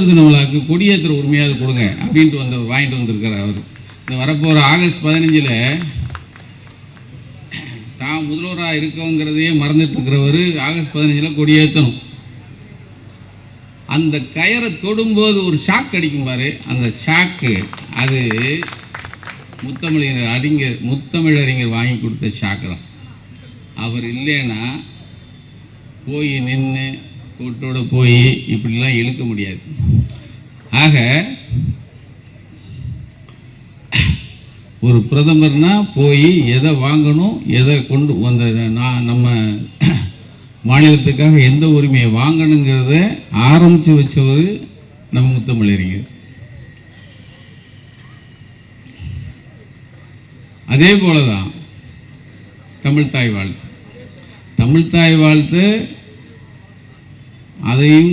தின விழாவுக்கு கொடியேற்றுற உரிமையாவது கொடுங்க அப்படின்ட்டு வாங்கிட்டு வந்திருக்காரு அவர். இந்த வரப்போகிற ஆகஸ்ட் 15 தான் முதல்வராக இருக்கவங்கிறதையே மறந்துட்டு இருக்கிறவர் ஆகஸ்ட் 15 கொடியேற்றணும். அந்த கயரை தொடும்போது ஒரு ஷாக் அடிக்கும் பாரு, அந்த ஷாக்கு அது முத்தமிழறிஞர் வாங்கி கொடுத்த ஷாக்கு தான். அவர் இல்லைன்னா போய் நின்று கூட்டோடு போய் இப்படிலாம் இழுக்க முடியாது. ஆக ஒரு பிரதமர்னா போய் எதை வாங்கணும், எதை கொண்டு நம்ம மாநிலத்துக்காக எந்த உரிமையை வாங்கணுங்கிறத ஆரம்பித்து வச்சவர் நம்ம முத்தமிழறிஞர். அதே போல தான் தமிழ்த்தாய் வாழ்த்து, அதையும்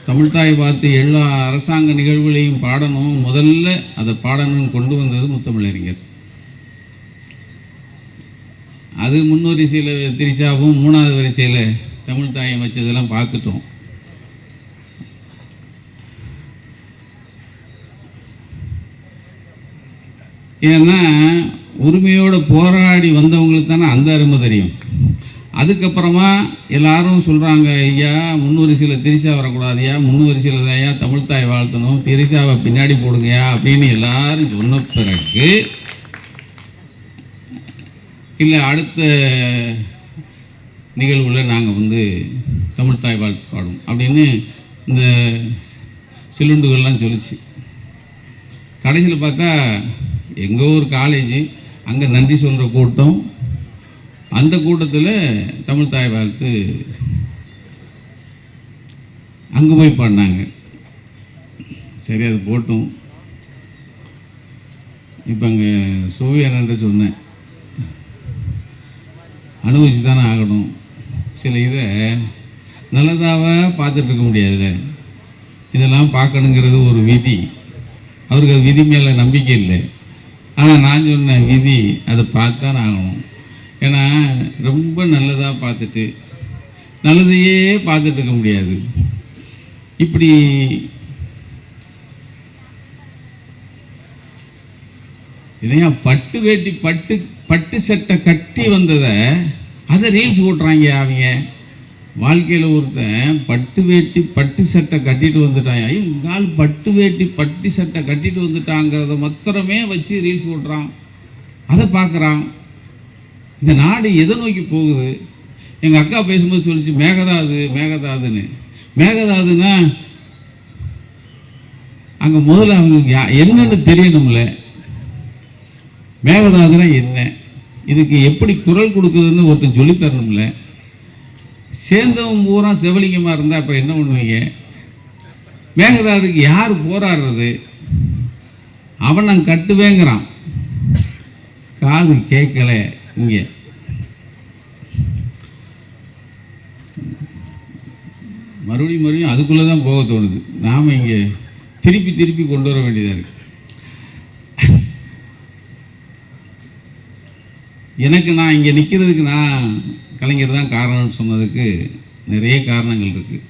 தமிழ்த்தாய் வாழ்த்து எல்லா அரசாங்க நிகழ்வுகளையும் பாடணும், முதல்ல அதை பாடணும்னு கொண்டு வந்தது முத்தமிழறிஞர். அது முன்வரிசையில் திரிசாவும் 3வது வரிசையில் தமிழ்த்தாயை வச்சதெல்லாம் பார்த்துட்டோம். ஏன்னா உரிமையோடு போராடி வந்தவங்களுக்கு தானே அந்த அருமை தெரியும். அதுக்கப்புறமா எல்லாரும் சொல்கிறாங்க, ஐயா முன்வரிசையில் திரிசா வரக்கூடாதுயா, முன்வரிசையில் தான் ஐயா தமிழ்த்தாய் வாழ்த்தணும், திரிசாவை பின்னாடி போடுங்கயா அப்படின்னு எல்லாரும் சொன்ன பிறகு இல்லை அடுத்த நிகழ்வில் நாங்கள் தமிழ்த்தாய் வாழ்த்து பாடும் அப்படின்னு இந்த சிலுண்டுகள்லாம் சொல்லிச்சு. கடைசியில் பார்த்தா எங்கோ ஒரு காலேஜ், அங்கே நன்றி சொல்கிற கூட்டம், அந்த கூட்டத்தில் தமிழ்த்தாய் வாழ்த்து அங்கே போய் பாடினாங்க. சரி, அது போட்டும். இப்போ அங்கே சோவியானன்ற சொன்னேன், அனுபவிச்சு தானே ஆகணும். சில இதை நல்லதாக பார்த்துட்டு இருக்க முடியாதுல்ல, இதெல்லாம் பார்க்கணுங்கிறது ஒரு விதி. அவருக்கு அது விதி மேலே நம்பிக்கை இல்லை. ஆனால் நான் சொன்னேன், விதி அதை பார்த்தான் ஆகணும். ஏன்னா ரொம்ப நல்லதாக பார்த்துட்டு நல்லதையே பார்த்துட்டு இருக்க முடியாது. இப்படி இல்லையா, பட்டு வேட்டி பட்டு சட்டை கட்டி வந்ததை அதை ரீல்ஸ் போட்டுறாங்க. அவங்க வாழ்க்கையில் ஒருத்தன் பட்டு வேட்டி பட்டு சட்டை கட்டிட்டு வந்துட்டான், இங்கால் பட்டு வேட்டி பட்டு சட்டை கட்டிட்டு வந்துட்டாங்கிறத மாத்திரமே வச்சு ரீல்ஸ் போட்டுறான், அதை பார்க்குறான். இந்த நாடு எதை நோக்கி போகுது? எங்கள் அக்கா பேசும்போது சொல்லிச்சு மேகதாதுன்னு. மேகதாதுன்னா அங்கே முதல்ல அவங்க என்னன்னு தெரியணும்ல. மேகதாதுனா என்ன, இதுக்கு எப்படி குரல் கொடுக்குதுன்னு ஒருத்தன் சொல்லித்தரணும்ல. சேர்ந்தவன் பூரா சிவலிங்கமாக இருந்தால் அப்புறம் என்ன பண்ணுவீங்க? மேகதாதுக்கு யார் போராடுறது? அவன் நான் கட்டுவேங்கிறான், காது கேட்கல. இங்கே மறுபடியும் அதுக்குள்ளே தான் போக தோணுது. நாம் இங்கே திருப்பி கொண்டு வர வேண்டியதாக இருக்குது. எனக்கு நான் இங்கே நிற்கிறதுக்கு நான் கலைஞர் தான் காரணம்னு சொன்னதுக்கு நிறைய காரணங்கள் இருக்குது.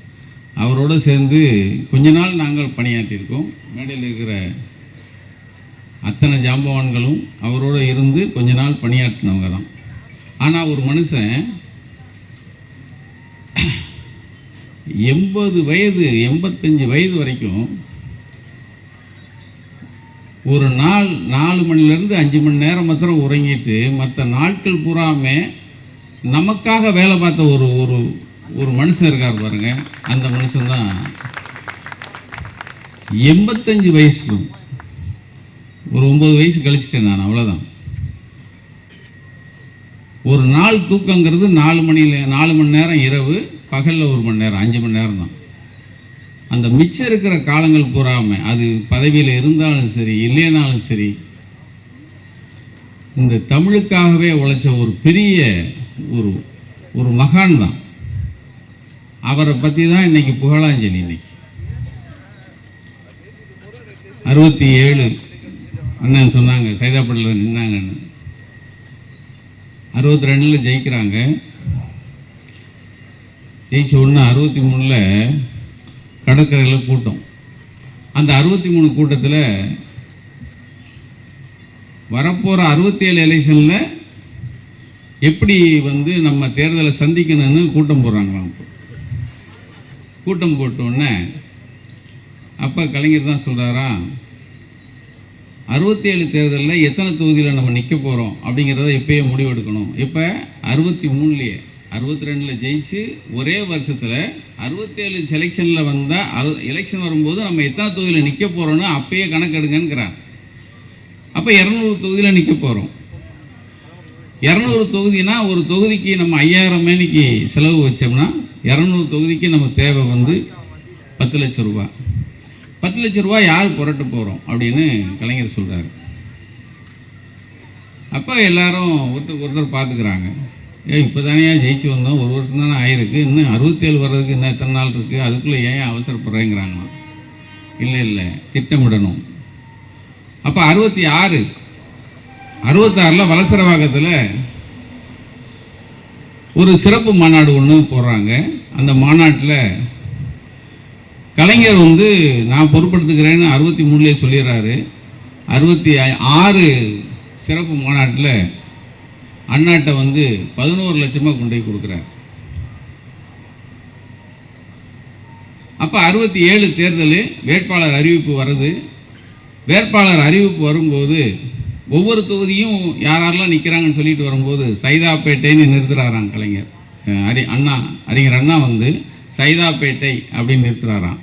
அவரோடு சேர்ந்து கொஞ்ச நாள் நாங்கள் பணியாற்றியிருக்கோம். மேடையில் இருக்கிற அத்தனை ஜாம்பவான்களும் அவரோடு இருந்து கொஞ்ச நாள் பணியாற்றினவங்க தான். ஆனால் ஒரு மனுஷன் 80 வயது 85 வயது வரைக்கும் ஒரு நாள் 4 மணிலேருந்து 5 மணி நேரம் மாத்திரம் உறங்கிட்டு மற்ற நாட்கள் பூராமே நமக்காக வேலை பார்த்த ஒரு ஒரு ஒரு மனுஷன் இருக்கார் பாருங்க. அந்த மனுஷன்தான் 85 வயசுக்கு ஒரு 9 வயசு கழிச்சிட்டேன் நான், அவ்வளோதான். ஒரு நாள் தூக்கங்கிறது 4 மணி நேரம் இரவு, பகலில் 1 மணி நேரம், 5 மணி நேரம் தான். அந்த மிச்சம் இருக்கிற காலங்கள் பூராமல் அது பதவியில் இருந்தாலும் சரி இல்லைனாலும் சரி இந்த தமிழுக்காகவே உழைச்ச ஒரு பெரிய ஒரு மகான் தான். அவரை பற்றி தான் இன்னைக்கு புகழாஞ்சலி. இன்னைக்கு 67 அண்ணன் சொன்னாங்க சைதாப்பட்டில் நின்னாங்கன்னு. 62 ஜெயிக்கிறாங்க. ஜெயிச்ச உடனே 63 கடற்கரையில் கூட்டம். அந்த 63 கூட்டத்தில் வரப்போகிற 67 எலெக்ஷனில் எப்படி நம்ம தேர்தலை சந்திக்கணும்னு கூட்டம் போடுறாங்களாம். கூட்டம் போட்டோடனே அப்போ கலைஞர் தான் சொல்கிறாரா, 67 தேர்தலில் எத்தனை தொகுதியில் நம்ம நிற்க போகிறோம் அப்படிங்கிறத எப்பயே முடிவெடுக்கணும். இப்போ 63 62 ஜெயிச்சு ஒரே வருஷத்தில் 67 செலெக்ஷனில் வந்தால் எலெக்ஷன் வரும்போது நம்ம எத்தனை தொகுதியில் நிற்க போகிறோன்னு அப்பயே கணக்கெடுங்கன்னுக்கிறார். அப்போ 200 தொகுதியில் நிற்க போகிறோம். 200 தொகுதினா ஒரு தொகுதிக்கு நம்ம 5000 மேனிக்கு செலவு வச்சோம்னா 200 தொகுதிக்கு நம்ம தேவை 10 லட்சம் ரூபா. 10 லட்சம் ரூபா யார் புரட்ட போகிறோம் அப்படின்னு கலைஞர் சொல்கிறார். அப்போ எல்லாரும் ஒருத்தர் பார்த்துக்கிறாங்க. இப்போ தானே ஜெயிச்சு வந்தோம், ஒரு வருஷம் தானே ஆயிருக்கு, இன்னும் 67 வர்றதுக்கு இன்னும் எத்தனை நாள் இருக்குது, அதுக்குள்ளே ஏன் அவசரப்படுறேங்கிறாங்க. இல்லை திட்டமிடணும். அப்போ 66 வலசரவாக்கத்தில் ஒரு சிறப்பு மாநாடு ஒன்று போடுறாங்க. அந்த மாநாட்டில் கலைஞர் நான் பொறுப்படுத்துக்கிறேன்னு 63 சொல்லிடுறாரு. 66 சிறப்பு மாநாட்டில் அண்ணாட்ட 11 லட்சமாக கொண்டு போய் கொடுக்குறார். அப்போ 67 தேர்தல் வேட்பாளர் அறிவிப்பு வருது. வேட்பாளர் அறிவிப்பு வரும்போது ஒவ்வொரு தொகுதியும் யாரெல்லாம் நிற்கிறாங்கன்னு சொல்லிட்டு வரும்போது சைதாப்பேட்டைன்னு நிறுத்துறாராம் கலைஞர். அறிஞர் அண்ணா சைதாப்பேட்டை அப்படின்னு நிறுத்துறாராம்.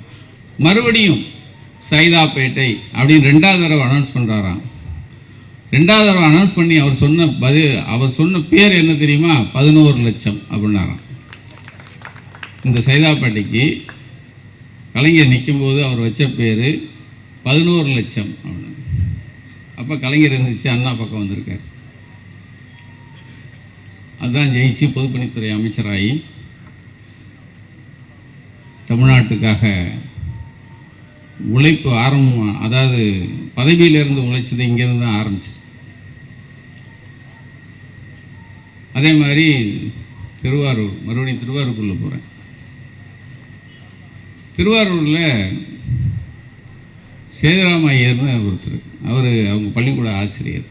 மறுபடியும் சைதாப்பேட்டை அப்படின்னு 2வது தடவை அனௌன்ஸ் பண்ணுறாராம். 2வது தடவை அனௌன்ஸ் பண்ணி அவர் சொன்ன பேர் என்ன தெரியுமா? 11 லட்சம் அப்படின்னாராம். இந்த சைதாப்பேட்டைக்கு கலைஞர் நிற்கும்போது அவர் வச்ச பேர் 11 லட்சம் அப்படின்னு. அப்போ கலைஞர் இருந்துச்சு, அண்ணா பக்கம் வந்திருக்கார். அதுதான் ஜெயிச்சு பொதுப்பணித்துறை அமைச்சராகி தமிழ்நாட்டுக்காக உழைப்பு அதாவது பதவியிலிருந்து உழைச்சது இங்கேருந்து தான் ஆரம்பிச்சு. அதே மாதிரி திருவாரூர், மறுபடியும் திருவாரூருக்குள்ளே போகிறேன். திருவாரூரில் சேதுராம ஐயர்னு ஒருத்தர், அவங்க பள்ளிக்கூட ஆசிரியர்,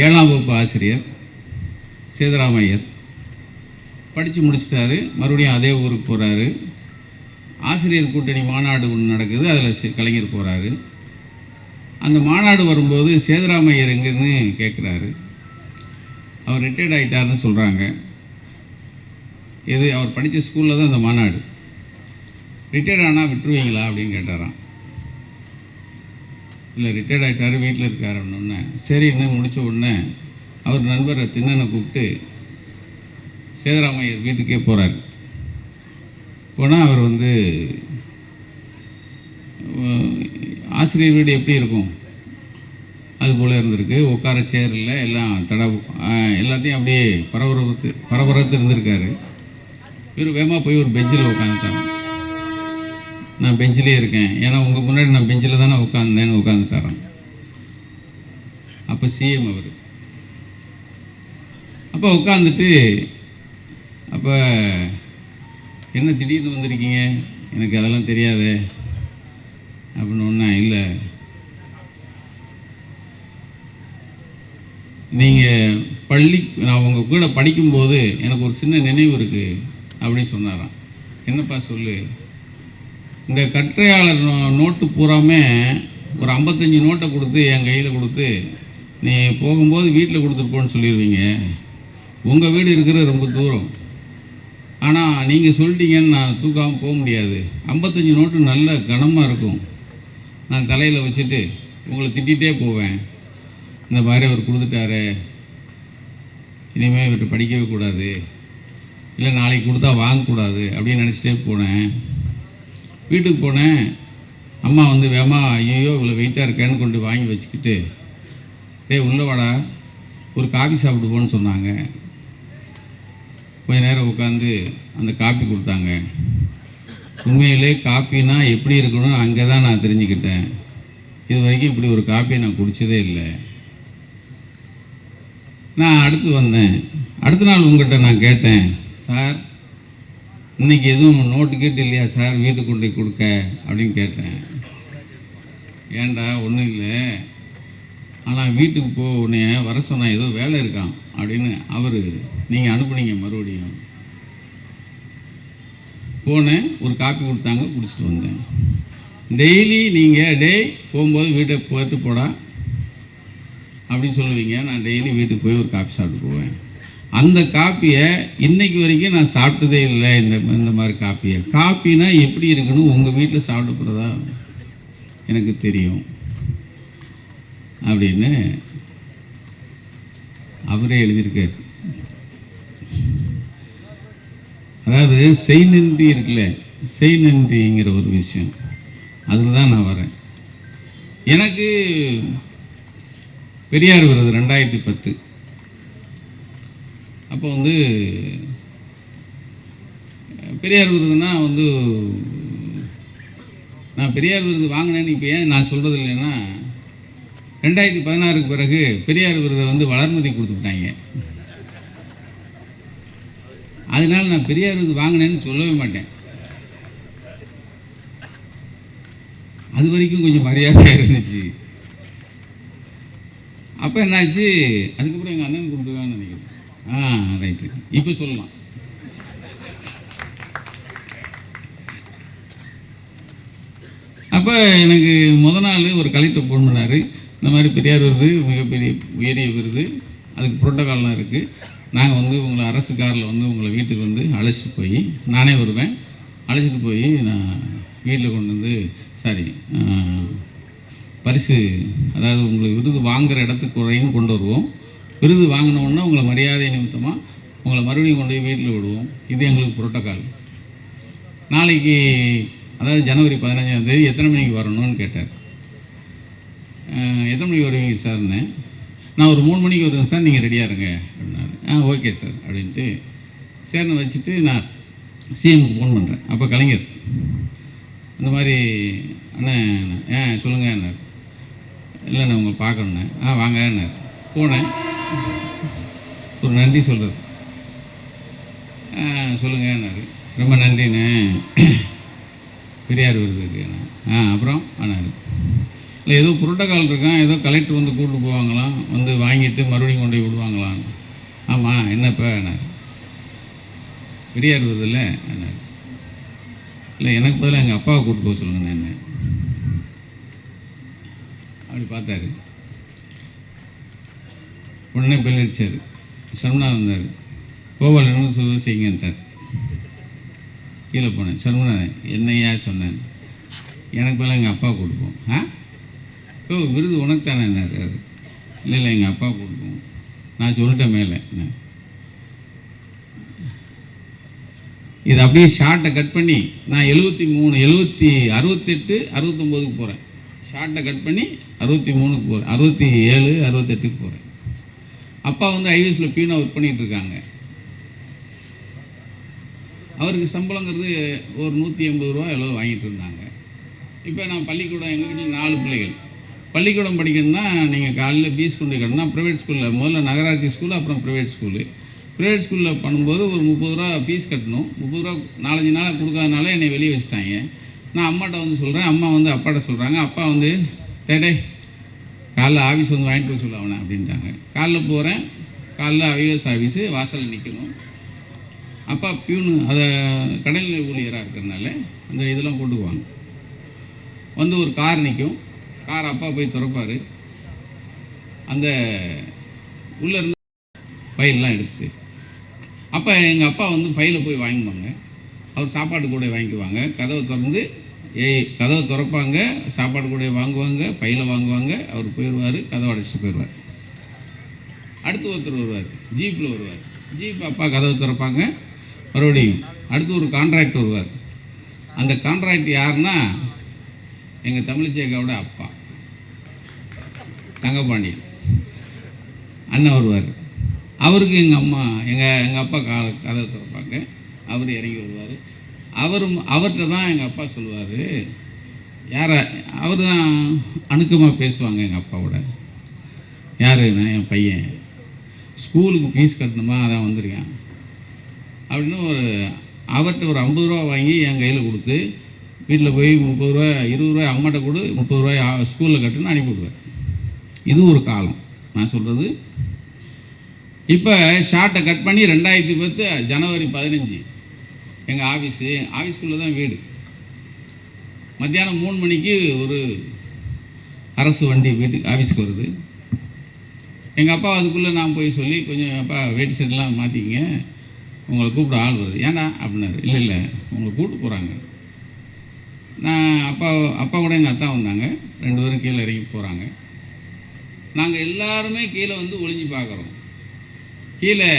7ஆம் வகுப்பு ஆசிரியர் சேதுராம ஐயர். படித்து முடிச்சிட்டாரு. மறுபடியும் அதே ஊருக்கு போகிறாரு. ஆசிரியர் கூட்டணி மாநாடு ஒன்று நடக்குது, அதில் கலைஞர் போகிறாரு. அந்த மாநாடு வரும்போது சேதுராம ஐயர் எங்கேன்னு கேட்குறாரு. அவர் ரிட்டையர்ட் ஆகிட்டாருன்னு சொல்கிறாங்க. அவர் படித்த ஸ்கூலில் தான் அந்த மாநாடு. ரிட்டையர்ட் ஆனால் விட்டுருவீங்களா அப்படின்னு கேட்டாராம். இல்லை, ரிட்டையர்ட் ஆகிட்டாரு, வீட்டில் இருக்கார் அப்படின்னே. சரி, இன்னும் முடித்த உடனே அவர் நண்பரை திண்ணனை கூப்பிட்டு சேதுராமையர் வீட்டுக்கே போகிறார். போனால் அவர் ஆசிரியர் வீடு எப்படி இருக்கும் அது போல் இருந்திருக்கு. உட்கார சேர் இல்லை, எல்லாம் எல்லாத்தையும் அப்படியே பரபரத்து இருந்திருக்காரு. இவர் வேகமாக போய் ஒரு பெஞ்சில் உட்காந்துட்டாங்க. நான் பெஞ்சிலே இருக்கேன், ஏன்னா உங்கள் முன்னாடி நான் பெஞ்சில் தானே உட்காந்தேன்னு உட்காந்துட்டாரான். அப்போ சிஎம் அவர். அப்போ உட்காந்துட்டு, அப்போ என்ன திடீர்னு வந்திருக்கீங்க, எனக்கு அதெல்லாம் தெரியாதே, அப்படின்னு ஒன்றா இல்லை, நீங்கள் நான் உங்கள் கூட படிக்கும்போது எனக்கு ஒரு சின்ன நினைவு இருக்குது அப்படின்னு சொன்னாராம். என்னப்பா சொல்லு. இந்த கற்றையாளர் நோட்டு பூராமே ஒரு 55 நோட்டை கொடுத்து என் கையில் கொடுத்து, நீ போகும்போது வீட்டில் கொடுத்துருப்போன்னு சொல்லிடுவீங்க. உங்கள் வீடு இருக்கிறது ரொம்ப தூரம், ஆனால் நீங்கள் சொல்லிட்டீங்கன்னு நான் தூக்காமல் போக முடியாது. 55 நோட்டு நல்ல கனமாக இருக்கும். நான் தலையில் வச்சுட்டு உங்களை திட்டிகிட்டே போவேன். இந்த மாதிரி அவர் கொடுத்துட்டாரு, இனிமேல் இவர்கிட்ட படிக்கவே கூடாது, இல்லை நாளைக்கு கொடுத்தா வாங்கக்கூடாது அப்படின்னு நினச்சிட்டே போனேன். வீட்டுக்கு போனேன். அம்மா வந்து வேமா ஐயோ இவ்வளோ வெயிட்டாக இருக்கேன்னு கொண்டு வாங்கி வச்சுக்கிட்டு, உள்ளே வாடா ஒரு காபி சாப்பிடுவோன்னு சொன்னாங்க. கொஞ்ச நேரம் உட்காந்து அந்த காப்பி கொடுத்தாங்க. உண்மையிலே காப்பினா எப்படி இருக்கணும் அங்கே தான் நான் தெரிஞ்சுக்கிட்டேன். இது வரைக்கும் இப்படி ஒரு காப்பியை நான் குடித்ததே இல்லை. நான் அடுத்து வந்தேன். அடுத்த நாள் உங்கள்கிட்ட நான் கேட்டேன், சார் இன்றைக்கி எதுவும் நோட்டு கேட்டு இல்லையா சார் வீட்டுக்கு கொண்டு போய் கொடுக்க அப்படின்னு கேட்டேன். ஏன்டா ஒன்றும் இல்லை, ஆனால் வீட்டுக்கு போ உடனே வர சொன்னால் ஏதோ வேலை இருக்கான் அப்படின்னு அவர் நீங்கள் அனுப்புனீங்க. மறுபடியும் போனேன், ஒரு காப்பி கொடுத்தாங்க, குடிச்சிட்டு வந்தேன். டெய்லி நீங்கள் போகும்போது வீட்டை போட்டு போடா அப்படின்னு சொல்லுவீங்க. நான் டெய்லி வீட்டுக்கு போய் ஒரு காப்பி சாப்பிட்டு போவேன். அந்த காப்பியை இன்றைக்கு வரைக்கும் நான் சாப்பிட்டதே இல்லை. இந்த மாதிரி காப்பினா எப்படி இருக்கணும் உங்கள் வீட்டில் சாப்பிட்டு போகிறதா எனக்கு தெரியும் அப்படின்னு அவரே எழுதியிருக்கார். அதாவது செய் நன்றி இருக்குல்ல, செய் நன்றிங்கிற ஒரு விஷயம், அதில் தான் நான் வரேன். எனக்கு பெரியார் விருது 2010. அப்போ வந்து பெரியார் விருதுன்னா வந்து நான் பெரியார் விருது வாங்கினேன்னு இப்போ ஏன் நான் சொல்கிறது இல்லைன்னா, 2016க்கு பிறகு பெரியார் விருதை வந்து வளர்மதி கொடுத்துட்டாங்க. அதனால நான் பெரியார் விருது வாங்கினேன்னு சொல்லவே மாட்டேன். அது வரைக்கும் கொஞ்சம் மரியாதையாக இருந்துச்சு. அப்போ என்னாச்சு, அதுக்கப்புறம் எங்கள் அண்ணன் கொடுத்துருவான்னு நினைக்கிறேன். ரைட்டு, இப்போ சொல்லலாம். அப்போ எனக்கு நாள் ஒரு கலெக்டர் ஃபோன் பண்ணார். இந்த மாதிரி பெரியார் விருது மிகப்பெரிய உயரிய விருது, அதுக்கு புரோட்டோகால்லாம் இருக்குது. நாங்கள் வந்து உங்களை அரசு காரில் வந்து உங்களை வீட்டுக்கு வந்து அழைச்சிட்டு போய், நானே வருவேன், அழைச்சிட்டு போய் நான் வீட்டில் கொண்டு வந்து பரிசு, அதாவது உங்களுக்கு விருது வாங்குகிற இடத்துக்கு குறையும் கொண்டு வருவோம். விருது வாங்கினோன்னா உங்களை மரியாதை நிமித்தமாக உங்களை மறுபடியும் கொண்டு போய் வீட்டில் விடுவோம். இது எங்களுக்கு புரோட்டோகால். நாளைக்கு அதாவது ஜனவரி 15ஆம் தேதி எத்தனை மணிக்கு வரணும்னு கேட்டார். எத்தனை மணிக்கு வருவீங்க சார்னு. நான் ஒரு 3 மணிக்கு வருவேன் சார், நீங்கள் ரெடியாக இருங்க அப்படின்னாரு. ஓகே சார் அப்படின்ட்டு சேர்னு வச்சுட்டு நான் சிஎம்க்கு ஃபோன் பண்ணுறேன். அப்போ கலைஞர் இந்த மாதிரி அண்ணன் சொல்லுங்கள் என்னார். இல்லைண்ணே உங்களை பார்க்கணுண்ணே. வாங்க என்னார். போனேன், ஒரு நன்றி சொல்கிறது. சொல்லுங்கள் என்னார். ரொம்ப நன்றிண்ணே, பெரியார் விருதுக்கு. அப்புறம் ஆனார். இல்லை ஏதோ புரோட்டோகால் இருக்கான், ஏதோ கலெக்டர் வந்து கூப்பிட்டு போவாங்களாம், வந்து வாங்கிட்டு மறுபடியும் கொண்டு போய் விடுவாங்களாம். ஆமாம் என்னப்பா என்னார். பெரியார் விருது இல்லை என்னார். இல்லை எனக்கு பதிலாக எங்கள் அப்பாவை கூப்பிட்டு போக சொல்லுங்கண்ணே என்ன அப்படி பார்த்தாரு. உடனே பெல் அடித்தார். சர்மநாதன் இருந்தார். கோபால் என்ன சொல்ல செய்யுங்கன்ட்டார். கீழே போனேன். சர்மநாதன் என்னையா சொன்னேன். எனக்கு பதிலாக எங்கள் அப்பா கொடுப்போம். விருது உனக்கு தானே என்னார். இல்லை எங்கள் அப்பா கொடுப்போம். நான் சொல்லிட்டேன் மேலே. இது அப்படியே ஷார்ட்டை கட் பண்ணி நான் 68, 69க்கு போகிறேன். ஷார்ட்டை கட் பண்ணி 63க்கு போகிறேன், 67, 68க்கு போகிறேன். அப்பா வந்து ஐவிஎஸில் பீனா ஒர்க் பண்ணிகிட்டு இருக்காங்க. அவருக்கு சம்பளங்கிறது ஒரு 180 ரூபா எவ்வளோ வாங்கிட்டு இருந்தாங்க. இப்போ நான் பள்ளிக்கூடம், எங்கள் வீட்டில் 4 பிள்ளைகள். பள்ளிக்கூடம் படிக்கணும்னா நீங்கள் காலையில் ஃபீஸ் கொண்டு கட்டணும்னா ப்ரைவேட் ஸ்கூலில், முதல்ல நகராட்சி ஸ்கூலு, அப்புறம் ப்ரைவேட் ஸ்கூலு. ப்ரைவேட் ஸ்கூலில் பண்ணும்போது ஒரு 30 ரூபா ஃபீஸ் கட்டணும். 30 ரூபா 4-5 நாளாக கொடுக்காதனால என்னை வெளியே வச்சுட்டாங்க. நான் அம்மாட்ட வந்து சொல்கிறேன், அம்மா வந்து அப்பாட்ட சொல்கிறாங்க. அப்பா வந்து டே காலைல ஆஃபீஸ் வந்து வாங்கிட்டு போய் சொல்ல அவனை அப்படின்ட்டாங்க. காலைல போகிறேன், காலைல ஐஏஎஸ் ஆஃபீஸு வாசலில் நிற்கணும். அப்பா பியூனு அதை கடல்நிலை ஊழியராக இருக்கிறனால அந்த இதெல்லாம் போட்டுக்குவாங்க. வந்து ஒரு கார் நிற்கும், கார் அப்பா போய் திறப்பார். அந்த உள்ளே இருந்து ஃபைல்லாம் எடுத்துட்டு அப்போ எங்கள் அப்பா வந்து ஃபைலை போய் வாங்கிக்குவாங்க. அவர் சாப்பாடு கூட வாங்கிக்குவாங்க. கதவை திறந்து கதவை திறப்பாங்க, சாப்பாடு கூட வாங்குவாங்க, ஃபைலை வாங்குவாங்க. அவர் போயிடுவார், கதவை அடைச்சிட்டு போயிடுவார். அடுத்து ஒருத்தர் வருவார், ஜீப்பில் வருவார். ஜீப் அப்பா கதவை திறப்பாங்க, மறுபடியும் அடுத்து ஒரு கான்ட்ராக்ட் வருவார். அந்த கான்ட்ராக்ட் யாருன்னா எங்கள் தமிழிச்சேக்காவோட அப்பா தங்கப்பாண்டியன் அண்ணன் வருவார். அவருக்கு எங்கள் அப்பா கதவை திறப்பாங்க, அவர் இறங்கி வருவார். அவர்கிட்ட தான் எங்கள் அப்பா சொல்லுவார், அவர் தான் அணுக்கமாக பேசுவாங்க எங்கள் அப்பாவோட. யாருன்னா என் பையன் ஸ்கூலுக்கு ஃபீஸ் கட்டணுமா, அதான் வந்திருக்கேன் அப்படின்னு அவர்கிட்ட ஒரு 50 ரூபா வாங்கி என் கையில் கொடுத்து வீட்டில் போய் 30 ரூபா 20 ரூபாய் அம்மாட்ட கொடு, 30 ரூபாய் ஸ்கூலில் கட்டுன்னு அனுப்பிவிடுவேன். இது ஒரு காலம் நான் சொல்கிறது. இப்போ ஷார்ட்டை கட் பண்ணி 2010 ஜனவரி 15 எங்கள் ஆஃபீஸ்க்குள்ளே தான் வீடு. மத்தியானம் 3 மணிக்கு ஒரு அரசு வண்டி வீட்டுக்கு ஆஃபீஸ்க்கு வருது. எங்கள் அப்பா அதுக்குள்ளே நான் போய் சொல்லி, கொஞ்சம் அப்பா வெயிட் செட்லாம் மாற்றிக்கிங்க, உங்களை கூப்பிட ஆள் வருது. ஏன்னா அப்படின்னாரு. இல்லை உங்களை கூப்பிட்டு போகிறாங்க. நான் அப்பா கூட எங்கள் அத்தா வந்தாங்க, 2 பேரும் கீழே இறங்கி போகிறாங்க. நாங்கள் எல்லாருமே கீழே வந்து ஒளிஞ்சு பார்க்குறோம். கீழே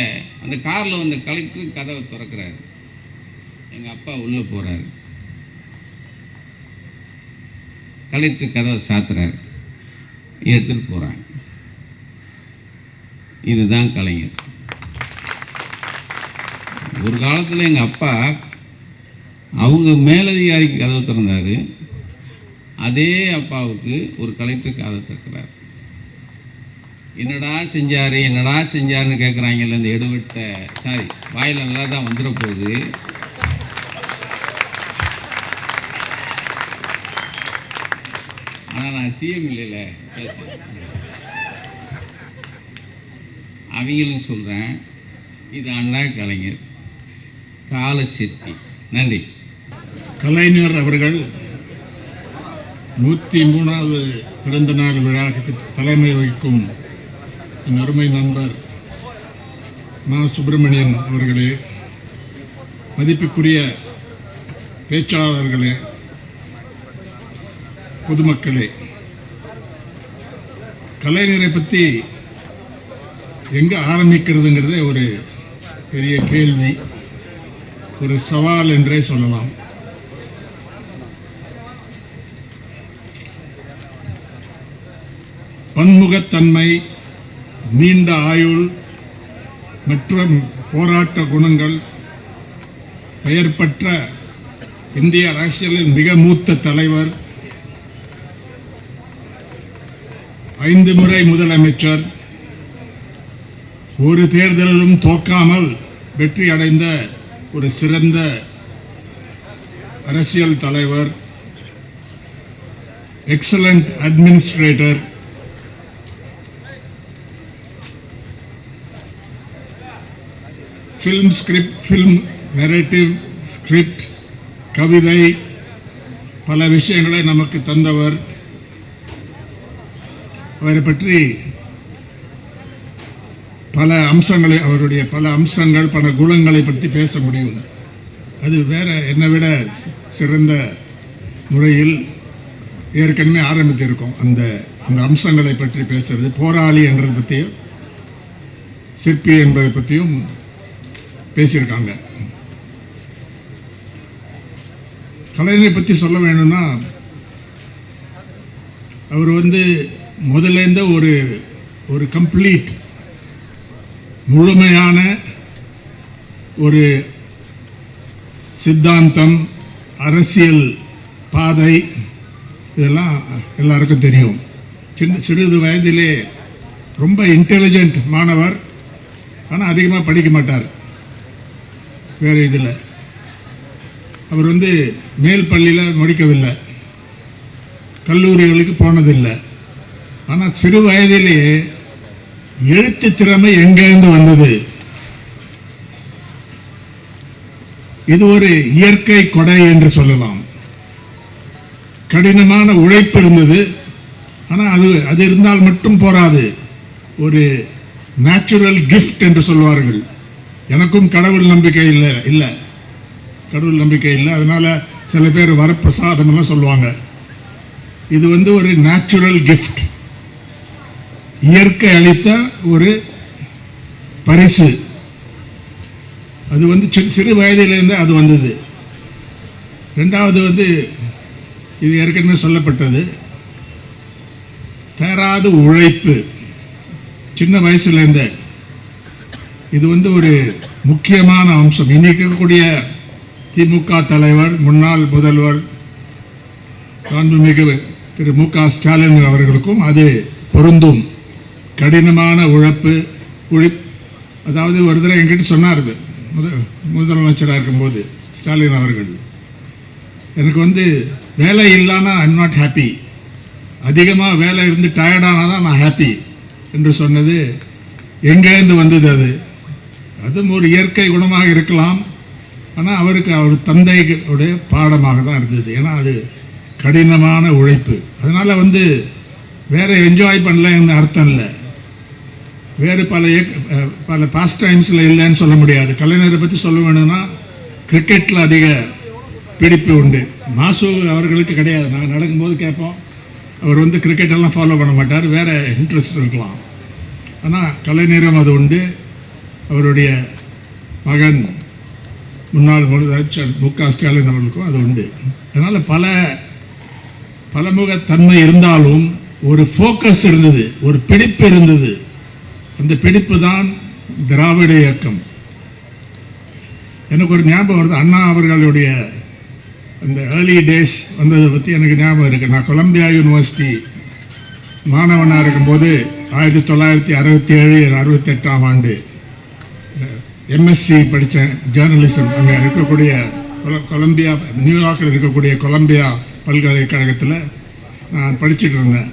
அந்த காரில் வந்த கலெக்டர் கதவை திறக்கிறாரு. எங்கள் அப்பா உள்ளே போகிறாரு, கலெக்டர் கதவை சாத்துறாரு, எடுத்துகிட்டு போகிறாங்க. இதுதான் கலைஞர். ஒரு காலத்தில் எங்கள் அப்பா அவங்க மேலதிகாரிக்கு கதவை திறந்தார். அதே அப்பாவுக்கு ஒரு கலெக்டர் கதவை திறக்கிறார். என்னடா செஞ்சாருன்னு கேட்குறாங்கல்ல. இந்த எடுபட்ட வாயில் நல்லா தான் வந்துட போகுது. ஆனால் நான் சிஎம் இல்லைல்ல பேசுகிறேன். அவங்களும் சொல்கிறேன், இது அண்ணா கலைஞர் கால சிற்பி. நன்றி. கலைஞர் அவர்கள் 103வது பிறந்த நாள் விழாவுக்கு தலைமை வகிக்கும் என் அருமை நண்பர் மா. சுப்பிரமணியன் அவர்களே, மதிப்புக்குரிய பேச்சாளர்களே, பொதுமக்களே, கலைஞரை பற்றி எங்கே ஆரம்பிக்கிறதுங்கிறதே ஒரு பெரிய கேள்வி, ஒரு சவால் என்றே சொல்லலாம். பன்முகத்தன்மை, நீண்ட ஆயுள் மற்றும் போராட்ட குணங்கள், பெயர் பெற்ற இந்திய அரசியலின் மிக மூத்த தலைவர், 5 முறை முதலமைச்சர், ஒரு தேர்தலிலும் தோற்காமல் வெற்றி அடைந்த ஒரு சிறந்த அரசியல் தலைவர், excellent administrator, film narrative script, கவிதை, பல விஷயங்களை நமக்கு தந்தவர். அவரை பற்றி பல அம்சங்களை, அவருடைய பல அம்சங்கள், பல குணங்களை பற்றி பேச முடியும். அது வேற என்னை விட சிறந்த முறையில் ஏற்கனவே ஆரம்பித்திருக்கோம். அந்த அம்சங்களை பற்றி பேசுறது, போராளி என்றதை பற்றியும் சிற்பி என்பதை பற்றியும் பேசியிருக்காங்க. கலைஞரை பற்றி சொல்ல வேணும்னா, அவர் முதலேருந்த ஒரு கம்ப்ளீட் முழுமையான ஒரு சித்தாந்தம், அரசியல் பாதை, இதெல்லாம் எல்லாருக்கும் தெரியும். சிறிது வயதிலே ரொம்ப இன்டெலிஜென்ட் மாணவர், ஆனால் அதிகமாக படிக்க மாட்டார். வேறு இதில் அவர் வந்து மேல் பள்ளியில் முடிக்கவில்லை, கல்லூரிகளுக்கு போனதில்லை. ஆனால் சிறு வயதிலேயே எழுத்து திறமை எங்கேருந்து வந்தது? இது ஒரு இயற்கை கொடை என்று சொல்லலாம். கடினமான உழைப்பு இருந்தது. ஆனால் அது இருந்தால் மட்டும் போராது. ஒரு நேச்சுரல் கிஃப்ட் என்று சொல்வார்கள். எனக்கும் கடவுள் நம்பிக்கை இல்லை, கடவுள் நம்பிக்கை இல்லை. அதனால சில பேர் வரப்பிரசாதம்லாம் சொல்லுவாங்க. இது வந்து ஒரு நேச்சுரல் கிஃப்ட், இயற்கை அளித்த ஒரு பரிசு. அது வந்து சிறு வயதிலிருந்து அது வந்தது. ரெண்டாவது வந்து இது ஏற்கனவே சொல்லப்பட்டது, தேராத உழைப்பு. சின்ன வயசுலேருந்து இது வந்து ஒரு முக்கியமான அம்சம். இன்னைக்கு இருக்கக்கூடிய திமுக தலைவர், முன்னாள் முதல்வர் மாண்புமிகு திரு மு.க. ஸ்டாலின் அவர்களுக்கும் அது பொருந்தும். கடினமான உழைப்பு. அதாவது ஒரு தடவை என்கிட்ட சொன்னார் முதலமைச்சராக இருக்கும்போது ஸ்டாலின் அவர்கள், எனக்கு வந்து வேலை இல்லைன்னா ஐம் நாட் ஹாப்பி, அதிகமாக வேலை இருந்து டயர்டானால் தான் நான் ஹாப்பி என்று சொன்னது எங்கேருந்து வந்தது? அதுவும் ஒரு இயற்கை குணமாக இருக்கலாம். ஆனால் அவருக்கு அவர் தந்தையுடைய பாடமாக தான் இருந்தது. ஏன்னா அது கடினமான உழைப்பு. அதனால் வந்து வேறு என்ஜாய் பண்ணலன்னு அர்த்தம் இல்லை. வேறு பல பாஸ்ட் டைம்ஸில் இல்லைன்னு சொல்ல முடியாது. கலைஞரை பற்றி சொல்ல வேணும்னா கிரிக்கெட்டில் அதிக பிடிப்பு உண்டு. மாசு அவர்களுக்கு கிடையாது. நாங்கள் நடக்கும்போது கேட்போம், அவர் வந்து கிரிக்கெட்டெல்லாம் ஃபாலோ பண்ண மாட்டார், வேறு இன்ட்ரெஸ்ட் இருக்கலாம். ஆனால் கலைஞரும் அது உண்டு. அவருடைய மகன் முன்னாள் முதலமைச்சர் மு.க. ஸ்டாலின் அவர்களுக்கும் அது உண்டு. அதனால் பலமுகத்தன்மை இருந்தாலும் ஒரு ஃபோக்கஸ் இருந்தது, ஒரு பிடிப்பு இருந்தது. அந்த பிடிப்பு தான் திராவிட இயக்கம். எனக்கு ஒரு ஞாபகம் வருது, அண்ணா அவர்களுடைய அந்த ஏர்லி டேஸ் வந்ததை பற்றி எனக்கு ஞாபகம் இருக்குது. நான் கொலம்பியா யூனிவர்சிட்டி மாணவனாக இருக்கும்போது 1967 68ஆம் ஆண்டு எம்எஸ்சி படித்தேன், ஜேர்னலிசம். அங்கே இருக்கக்கூடிய கொலம்பியா, நியூயார்க்கில் இருக்கக்கூடிய கொலம்பியா பல்கலைக்கழகத்தில் நான் படிச்சுட்டு இருந்தேன்.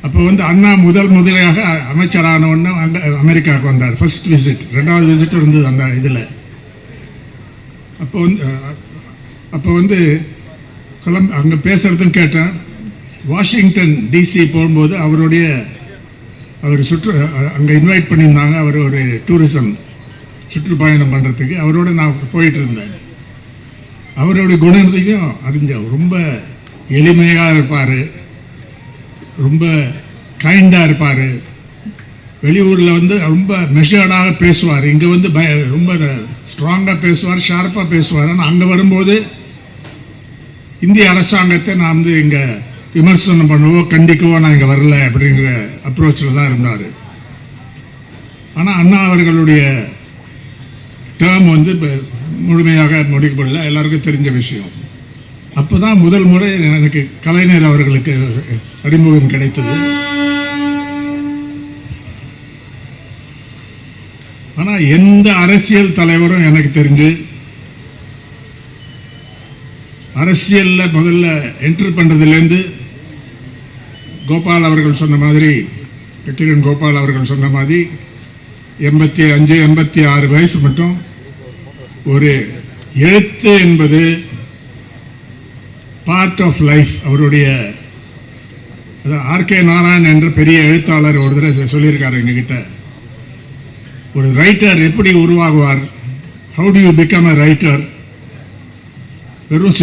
அப்போ வந்து அண்ணா முதலாக அமைச்சரான உடனே அமெரிக்காவுக்கு வந்தார். ஃபர்ஸ்ட் விசிட், ரெண்டாவது விசிட் இருந்தது அந்த இதில். அப்போ வந்து அங்கே பேசுகிறதுன்னு கேட்டேன். வாஷிங்டன் டிசி போகும்போது அவர் அங்கே இன்வைட் பண்ணியிருந்தாங்க. அவர் ஒரு டூரிசம் சுற்றுப்பயணம் பண்ணுறதுக்கு அவரோட நான் போயிட்டு இருந்தேன். அவருடைய குணத்தையும் அறிஞ்சேன். ரொம்ப எளிமையாக இருப்பார், ரொம்ப கைண்டாக இருப்பார். வெளியூரில் வந்து ரொம்ப மெஷர்டாக பேசுவார். இங்கே வந்து ரொம்ப ஸ்ட்ராங்காக பேசுவார், ஷார்ப்பாக பேசுவார். ஆனால் அங்கே வரும்போது இந்திய அரசாங்கத்தை நான் வந்து இங்கே விமர்சனம் பண்ணுவோ கண்டிக்கவோ நான் இங்கே வரல அப்படிங்கிற அப்ரோச்சில் தான் இருந்தார். ஆனால் அண்ணா அவர்களுடைய டேர்ம் வந்து முழுமையாக முடிக்கப்படல, எல்லாருக்கும் தெரிஞ்ச விஷயம். அப்போ தான் முதல் முறை எனக்கு கலைஞர் அவர்களுக்கு அறிமுகம் கிடைத்தது. ஆனால் எந்த அரசியல் தலைவரும் எனக்கு தெரிஞ்சு அரசியலில் முதல்ல என்ட்ரு பண்ணுறதுலேருந்து கோபால் அவர்கள் சொன்ன மாதிரி, கிரண் கோபால் அவர்கள் சொன்ன மாதிரி 85 86 வயசு மட்டும் ஒரு எழுத்து என்பது பார்ட் ஆஃப் லைஃப். அவருடைய ஆர்.கே. நாராயணன் என்ற பெரிய எழுத்தாளர் ஒரு தடவை சொல்லியிருக்காரு எங்ககிட்ட, ஒரு ரைட்டர் எப்படி உருவாகுவார், how do you become a writer. வெறும்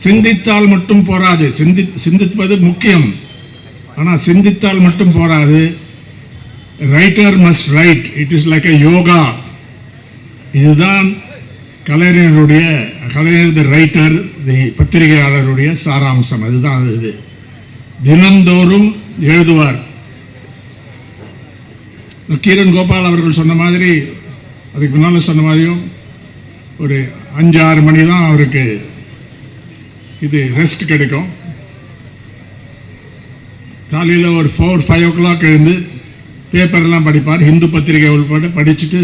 சிந்தித்தால் மட்டும் போராது, சிந்திப்பது முக்கியம். ஆனால் சிந்தித்தால் மட்டும் போராது. Writer must right, it is like a yoga. இதுதான் கலைஞர் தி ரைட்டர், தி பத்திரிகையாளருடைய சாராம்சம். அதுதான் இது. தினந்தோறும் எழுதுவார். கிரண் கோபால் அவர்கள் சொன்ன மாதிரி, அதுக்கு முன்னால் சொன்ன மாதிரியும் ஒரு 5-6 மணி தான் அவருக்கு இது ரெஸ்ட் கிடைக்கும். காலையில் ஒரு 4-5 o'clock எழுந்து பேப்பர்லாம் படிப்பார். ஹிந்து பத்திரிகை உள்பட படிச்சுட்டு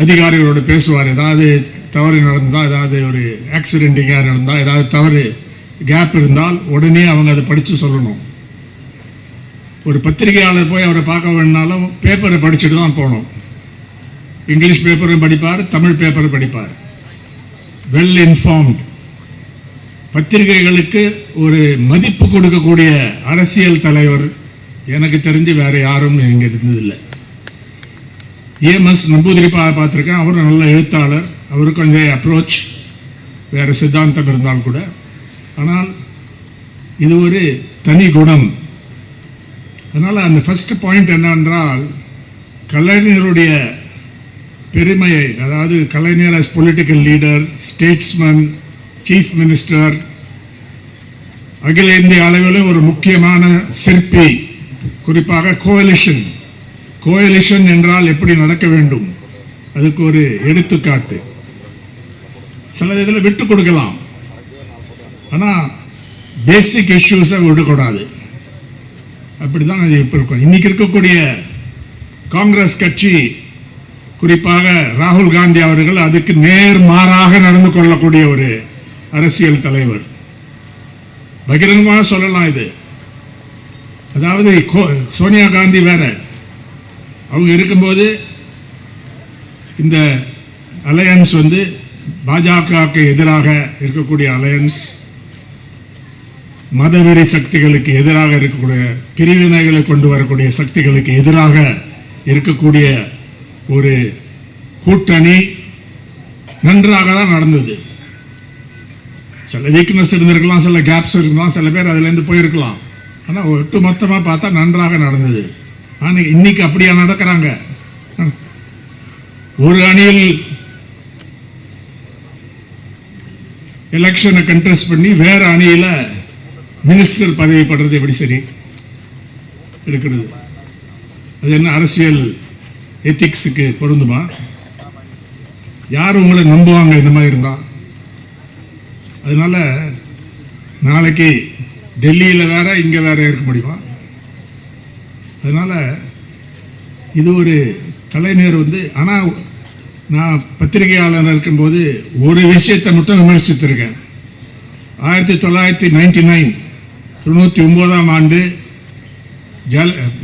அதிகாரிகளோடு பேசுவார். ஏதாவது தவறு நடந்தால், ஏதாவது ஒரு ஆக்சிடென்டிங்காக நடந்தால், ஏதாவது தவறு கேப் இருந்தால் உடனே அவங்க அதை படித்து சொல்லணும். ஒரு பத்திரிகையாளர் போய் அவரை பார்க்க வேணுனாலும் பேப்பரை படிச்சுட்டு தான் போகணும். இங்கிலீஷ் பேப்பரும் படிப்பார், தமிழ் பேப்பரும் படிப்பார். Well informed. பத்திரிகைகளுக்கு ஒரு மதிப்பு கொடுக்கக்கூடிய அரசியல் தலைவர் எனக்கு தெரிஞ்சு வேற யாரும் இங்கே இருந்ததில்லை. ஏஎம்எஸ் நம்பூதிரிப்பாக பார்த்துருக்கேன். அவரும் நல்ல எழுத்தாளர். அவருக்கு கொஞ்சம் அப்ரோச் வேறு சித்தாந்தம் இருந்தால் கூட, ஆனால் இது ஒரு தனி குணம். அதனால் அந்த ஃபஸ்ட் பாயிண்ட் என்னவென்றால், கலைஞருடைய பெருமையை, அதாவது கலைஞர் as political leader, statesman, chief minister, அகில இந்திய அளவில் ஒரு முக்கியமான சிற்பி, குறிப்பாக கோயலிஷன் என்றால் எப்படி நடக்க வேண்டும், அதுக்கு ஒரு எடுத்துக்காட்டு. சில இதில் விட்டு கொடுக்கலாம், ஆனால் பேசிக் இஷ்யூஸை விடக்கூடாது. அப்படி தான் அது இப்போ இருக்கும். இன்றைக்கி இருக்கக்கூடிய காங்கிரஸ் கட்சி, குறிப்பாக ராகுல் காந்தி அவர்கள் அதுக்கு நேர்மாறாக நடந்து கொள்ளக்கூடிய ஒரு அரசியல் தலைவர். பகிரங்கமாக சொல்லலாம் இது. அதாவது சோனியா காந்தி வேற, அவங்க இருக்கும்போது இந்த அலையன்ஸ் வந்து பாஜகவுக்கு எதிராக இருக்கக்கூடிய அலையன்ஸ், மதவெறி சக்திகளுக்கு எதிராக இருக்கக்கூடிய, பிரிவினைகளை கொண்டு வரக்கூடிய சக்திகளுக்கு எதிராக இருக்கக்கூடிய ஒரு கூட்டணி நன்றாக தான் நடந்தது. சில வீக்னஸ் இருந்திருக்கலாம், சில கேப்ஸ் இருக்கலாம், சில பேர் அதுலேருந்து போயிருக்கலாம். ஆனால் ஒட்டு மொத்தமாக பார்த்தா நன்றாக நடந்தது. ஆனால் இன்னைக்கு அப்படியா நடக்கிறாங்க? ஒரு அணியில் எலெக்ஷனை கண்டெஸ்ட் பண்ணி வேற அணியில் மினிஸ்டர் பதவி படுறது எப்படி சரி இருக்கிறது? அது என்ன அரசியல் எத்திக்ஸுக்கு பொருந்துமா? யார் உங்களை நம்புவாங்க இந்த மாதிரி இருந்தால்? அதனால நாளைக்கு டெல்லியில் வேற இங்கே வேற இருக்க முடியுமா? அதனால இது ஒரு கலைஞர் வந்து, ஆனால் நான் பத்திரிகையாளர் இருக்கும்போது ஒரு விஷயத்தை மட்டும் விமர்சித்திருக்கேன். 1999 ஆண்டு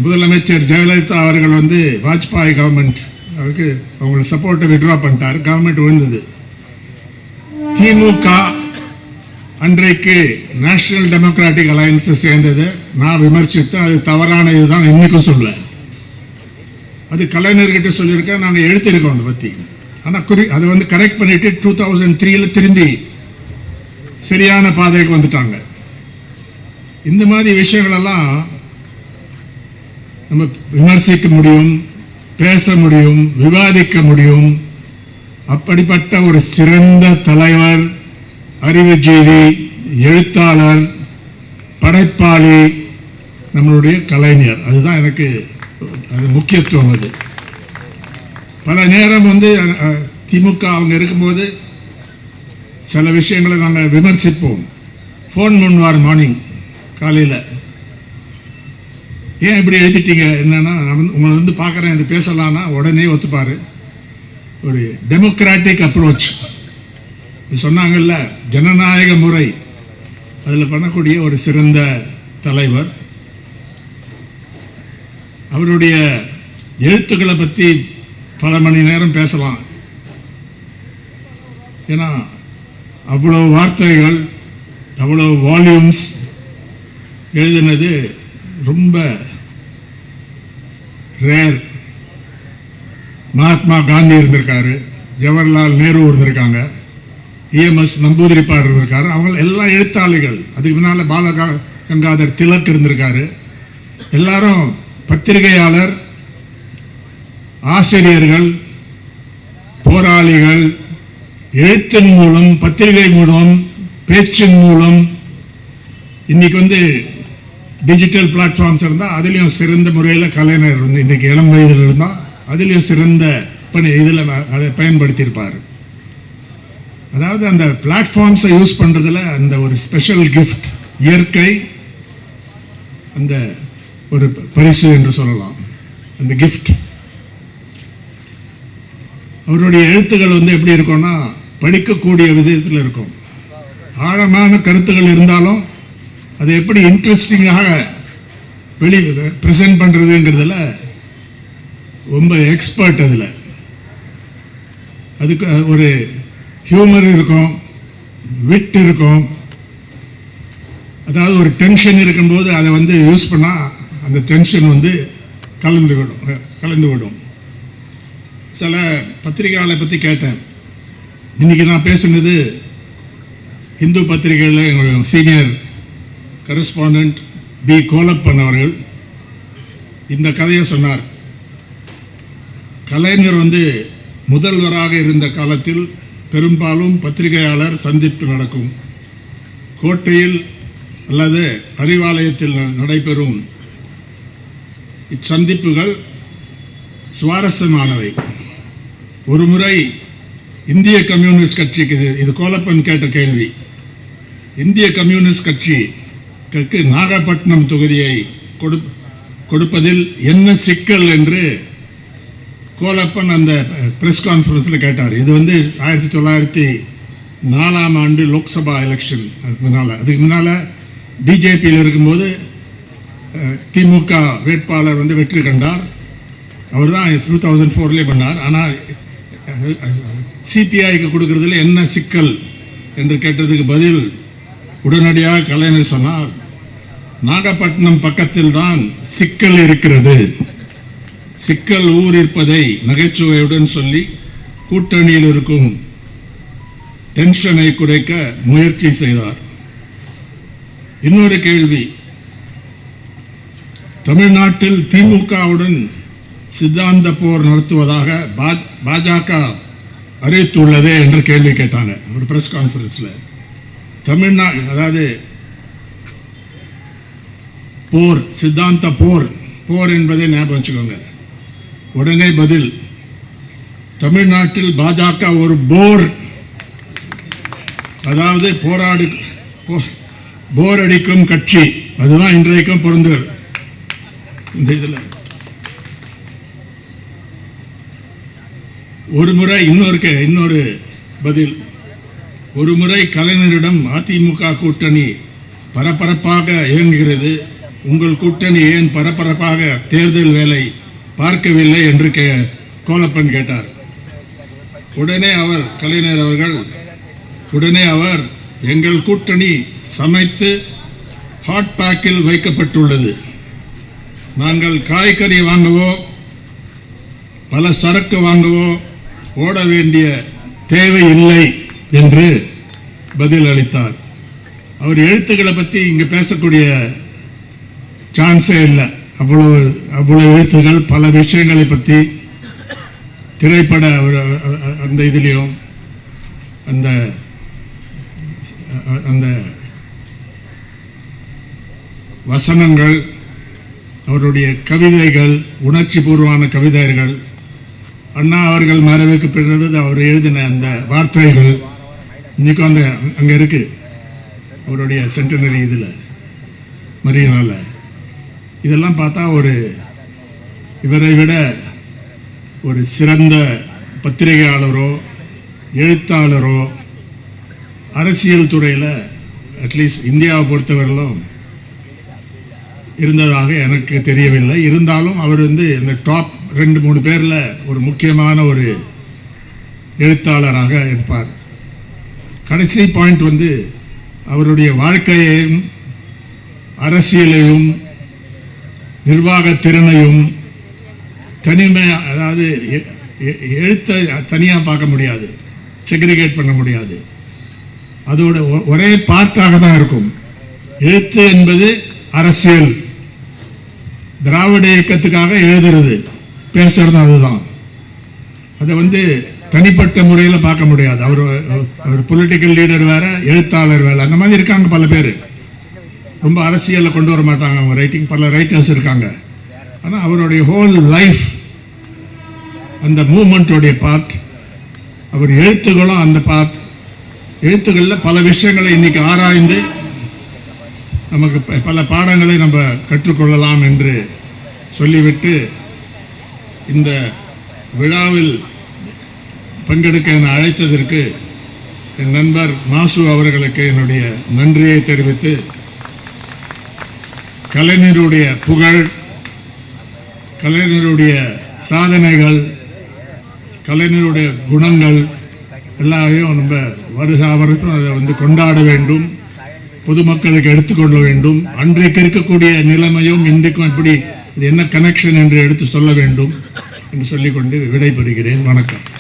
முதலமைச்சர் ஜெயலலிதா அவர்கள் வந்து வாஜ்பாய் கவர்மெண்ட் அவருக்கு அவங்களோட சப்போர்ட்டை விட்ரா பண்ணிட்டார். கவர்மெண்ட் விழுந்தது. திமுக அன்றைக்கு நேஷனல் டெமோக்ராட்டிக் அலையன்ஸ் சேர்ந்தது. நான் விமர்சித்தேன், அது தவறான இதுதான் இன்னைக்கும் சொல்லுவேன். அது கலைஞர்கிட்ட சொல்லியிருக்கேன், நாங்கள் எழுத்திருக்கோம் அதை பற்றி. ஆனால் அதை வந்து கரெக்ட் பண்ணிட்டு 2003 திரும்பி சரியான பாதைக்கு வந்துட்டாங்க. இந்த மாதிரி விஷயங்களெல்லாம் நம்ம விமர்சிக்க முடியும், பேச முடியும், விவாதிக்க முடியும். அப்படிப்பட்ட ஒரு சிறந்த தலைவர், அறிவுஜீவி, எழுத்தாளர், படைப்பாளி நம்மளுடைய கலைஞர். அதுதான் எனக்கு அது முக்கியத்துவம். அது பல நேரம் வந்து திமுக அவங்க இருக்கும்போது சில விஷயங்களை நாங்கள் விமர்சிப்போம். ஃபோன் பண்ணுவார் மார்னிங் காலையில், ஏன் இப்படி எழுதிட்டீங்க, என்னன்னா நான் வந்து உங்களை வந்து பார்க்குறேன், இது பேசலான்னா உடனே ஒத்துப்பார். ஒரு டெமோக்ராட்டிக் அப்ரோச் சொன்னாங்கல்ல, ஜனநாயக முறை, அதில் பண்ணக்கூடிய ஒரு சிறந்த தலைவர். அவருடைய எழுத்துக்களை பற்றி பல மணி நேரம் பேசலாம். ஏன்னா அவ்வளோ வார்த்தைகள், அவ்வளோ வால்யூம்ஸ் எழுதினது ரொம்ப ரேர். மகாத்மா காந்தி இருந்திருக்காரு, ஜவஹர்லால் நேரு இருந்திருக்காங்க, ஏஎம்எஸ் நம்பூதிரிப்பார் இருந்திருக்காரு. அவங்க எல்லாம் எழுத்தாளிகள். அதுக்கு முன்னால் பாலகங்காதர் திலக் இருந்திருக்காரு. எல்லாரும் பத்திரிகையாளர், ஆசிரியர்கள், போராளிகள். எழுத்தின் மூலம், பத்திரிகை மூலம், பேச்சின் மூலம், இன்னைக்கு வந்து டிஜிட்டல் பிளாட்ஃபார்ம்ஸ் இருந்தால் அதுலேயும் சிறந்த முறையில் கலைஞர் வந்து இன்றைக்கி இளம் வயதில் இருந்தால் அதுலேயும் சிறந்த இதில் அதை பயன்படுத்தியிருப்பார். அதாவது அந்த பிளாட்ஃபார்ம்ஸை யூஸ் பண்ணுறதுல அந்த ஒரு ஸ்பெஷல் கிஃப்ட், இயற்கை அந்த ஒரு பரிசு என்று சொல்லலாம், அந்த கிஃப்ட். அவருடைய எழுத்துக்கள் வந்து எப்படி இருக்கும்னா, படிக்கக்கூடிய விதத்தில் இருக்கும். ஆழமான கருத்துக்கள் இருந்தாலும் அதை எப்படி இன்ட்ரெஸ்டிங்காக ப்ரெசென்ட் பண்ணுறதுங்கிறதுல ரொம்ப எக்ஸ்பர்ட். அதில் அதுக்கு ஒரு ஹியூமர் இருக்கும், விட் இருக்கும். அதாவது ஒரு டென்ஷன் இருக்கும்போது அதை யூஸ் பண்ணால் அந்த டென்ஷன் கலந்து விடும். சில பத்திரிகையாளரை பற்றி கேட்டேன். இன்றைக்கி நான் பேசுனது இந்து பத்திரிகையில் எங்களுடைய சீனியர் கரஸ்பாண்டன்ட் பி கோலப்பன் அவர்கள் இந்த கதையை சொன்னார். கலைஞர் முதல்வராக இருந்த காலத்தில் பெரும்பாலும் பத்திரிகையாளர் சந்திப்பு நடக்கும். கோட்டையில் அல்லது அறிவாலயத்தில் நடைபெறும் இச்சந்திப்புகள் சுவாரஸ்யமானவை. ஒரு முறை இந்திய கம்யூனிஸ்ட் கட்சிக்கு, இது கோலப்பன் கேட்ட கேள்வி, இந்திய கம்யூனிஸ்ட் கட்சிக்கு நாகப்பட்டினம் தொகுதியை கொடுப்பதில் என்ன சிக்கல் என்று கோலப்பன் அந்த பிரஸ் கான்ஃபரன்ஸில் கேட்டார். இது 1904ஆம் ஆண்டு லோக்சபா எலெக்ஷன். அதுக்கு முன்னால் பிஜேபியில் இருக்கும்போது திமுக வேட்பாளர் வெற்றி கண்டார். அவர் தான் 2004 பண்ணார். ஆனால் சிபிஐக்கு கொடுக்கறதுல என்ன சிக்கல் என்று கேட்டதுக்கு பதில் உடனடியாக கலைஞர் சொன்னார், நாகப்பட்டினம் பக்கத்தில் தான் சிக்கல் இருக்கிறது. சிக்கல் ஊர் இருப்பதை நகைச்சுவையுடன் சொல்லி கூட்டணியில் இருக்கும் டென்ஷனை குறைக்க முயற்சி செய்தார். இன்னொரு கேள்வி, தமிழ்நாட்டில் திமுகவுடன் சித்தாந்த போர் நடத்துவதாக பாஜக அறிவித்துள்ளதே என்று கேள்வி கேட்டாங்க ஒரு பிரஸ் கான்ஃபரன்ஸில். தமிழ்நாடு அதாவது போர், சித்தாந்த போர் என்பதை ஞாபகம் வச்சுக்கோங்க. உடனே பதில், தமிழ்நாட்டில் பாஜக ஒரு போர், அதாவது போர் அடிக்கும் கட்சி. அதுதான் இன்றைக்கும் பொருந்துகிறது. இந்த இதில் ஒரு முறை இன்னொரு பதில், ஒரு முறை கலைஞரிடம் அதிமுக கூட்டணி பரபரப்பாக இயங்குகிறது, உங்கள் கூட்டணி ஏன் பரபரப்பாக தேர்தல் வேலை பார்க்கவில்லை என்று கோலப்பன் கேட்டார். உடனே அவர் எங்கள் கூட்டணி சமைத்து ஹாட் பேக்கில் வைக்கப்பட்டுள்ளது, நாங்கள் காய்கறி வாங்கவோ பல சரக்கு வாங்கவோ ஓட வேண்டிய தேவை இல்லை என்று பதில் அளித்தார். அவர் எழுத்துக்களை பற்றி இங்கே பேசக்கூடிய சான்ஸே இல்லை. அவ்வளவு எழுத்துக்கள் பல விஷயங்களை பற்றி திரைப்பட அந்த இதுலேயும் அந்த வசனங்கள், அவருடைய கவிதைகள், உணர்ச்சி பூர்வமான கவிதைகள், அண்ணா அவர்கள் மறைவுக்கு பிறகு அவர் எழுதின அந்த வார்த்தைகள் இன்றைக்கும் அங்கே இருக்குது அவருடைய சென்டனரி இதில் மரியனால. இதெல்லாம் பார்த்தா இவரை விட ஒரு சிறந்த பத்திரிகையாளரோ எழுத்தாளரோ அரசியல் துறையில் அட்லீஸ்ட் இந்தியாவை பொறுத்தவரையிலும் இருந்ததாக எனக்கு தெரியவில்லை. இருந்தாலும் அவர் இந்த டாப் 2-3 பேரில் ஒரு முக்கியமான ஒரு எழுத்தாளராக இருப்பார். கடைசி பாயிண்ட் அவருடைய வாழ்க்கையையும் அரசியலையும் நிர்வாகத்திறனையும் தனிமை, அதாவது எழுத்தை தனியாக பார்க்க முடியாது, செக்ரிகேட் பண்ண முடியாது. அதோட ஒரே பார்ட்டாக தான் இருக்கும். எழுத்து என்பது அரசியல், திராவிட இயக்கத்துக்காக எழுதுறது பேசுறது, அதுதான். அதை தனிப்பட்ட முறையில் பார்க்க முடியாது. அவர் பொலிட்டிக்கல் லீடர் வேற, எழுத்தாளர் வேற, அந்த மாதிரி இருக்காங்க பல பேர். ரொம்ப அரசியலில் கொண்டு வர மாட்டாங்க அவங்க ரைட்டிங். பல ரைட்டர்ஸ் இருக்காங்க. ஆனால் அவருடைய ஹோல் லைஃப் அந்த மூமெண்ட்டோடைய பார்ட், அவர் எழுத்துக்களும் அந்த பார்ட். எழுத்துக்களில் பல விஷயங்களை இன்னைக்கு ஆராய்ந்து நமக்கு பல பாடங்களை நம்ம கற்றுக்கொள்ளலாம் என்று சொல்லிவிட்டு இந்த விழாவில் பங்கெடுக்க என அழைத்ததற்கு என் நண்பர் மாசு அவர்களுக்கு என்னுடைய நன்றியை தெரிவித்து கலைஞருடைய புகழ், கலைஞருடைய சாதனைகள், கலைஞருடைய குணங்கள் எல்லாரையும் நம்ம வருஷம் அதை கொண்டாட வேண்டும், பொதுமக்களுக்கு எடுத்துக்கொள்ள வேண்டும். அன்றைக்கு இருக்கக்கூடிய நிலைமையும் இன்றைக்கும் எப்படி இது என்ன கனெக்ஷன் என்று எடுத்து சொல்ல வேண்டும் என்று சொல்லிக்கொண்டு விடைபெறுகிறேன். வணக்கம்.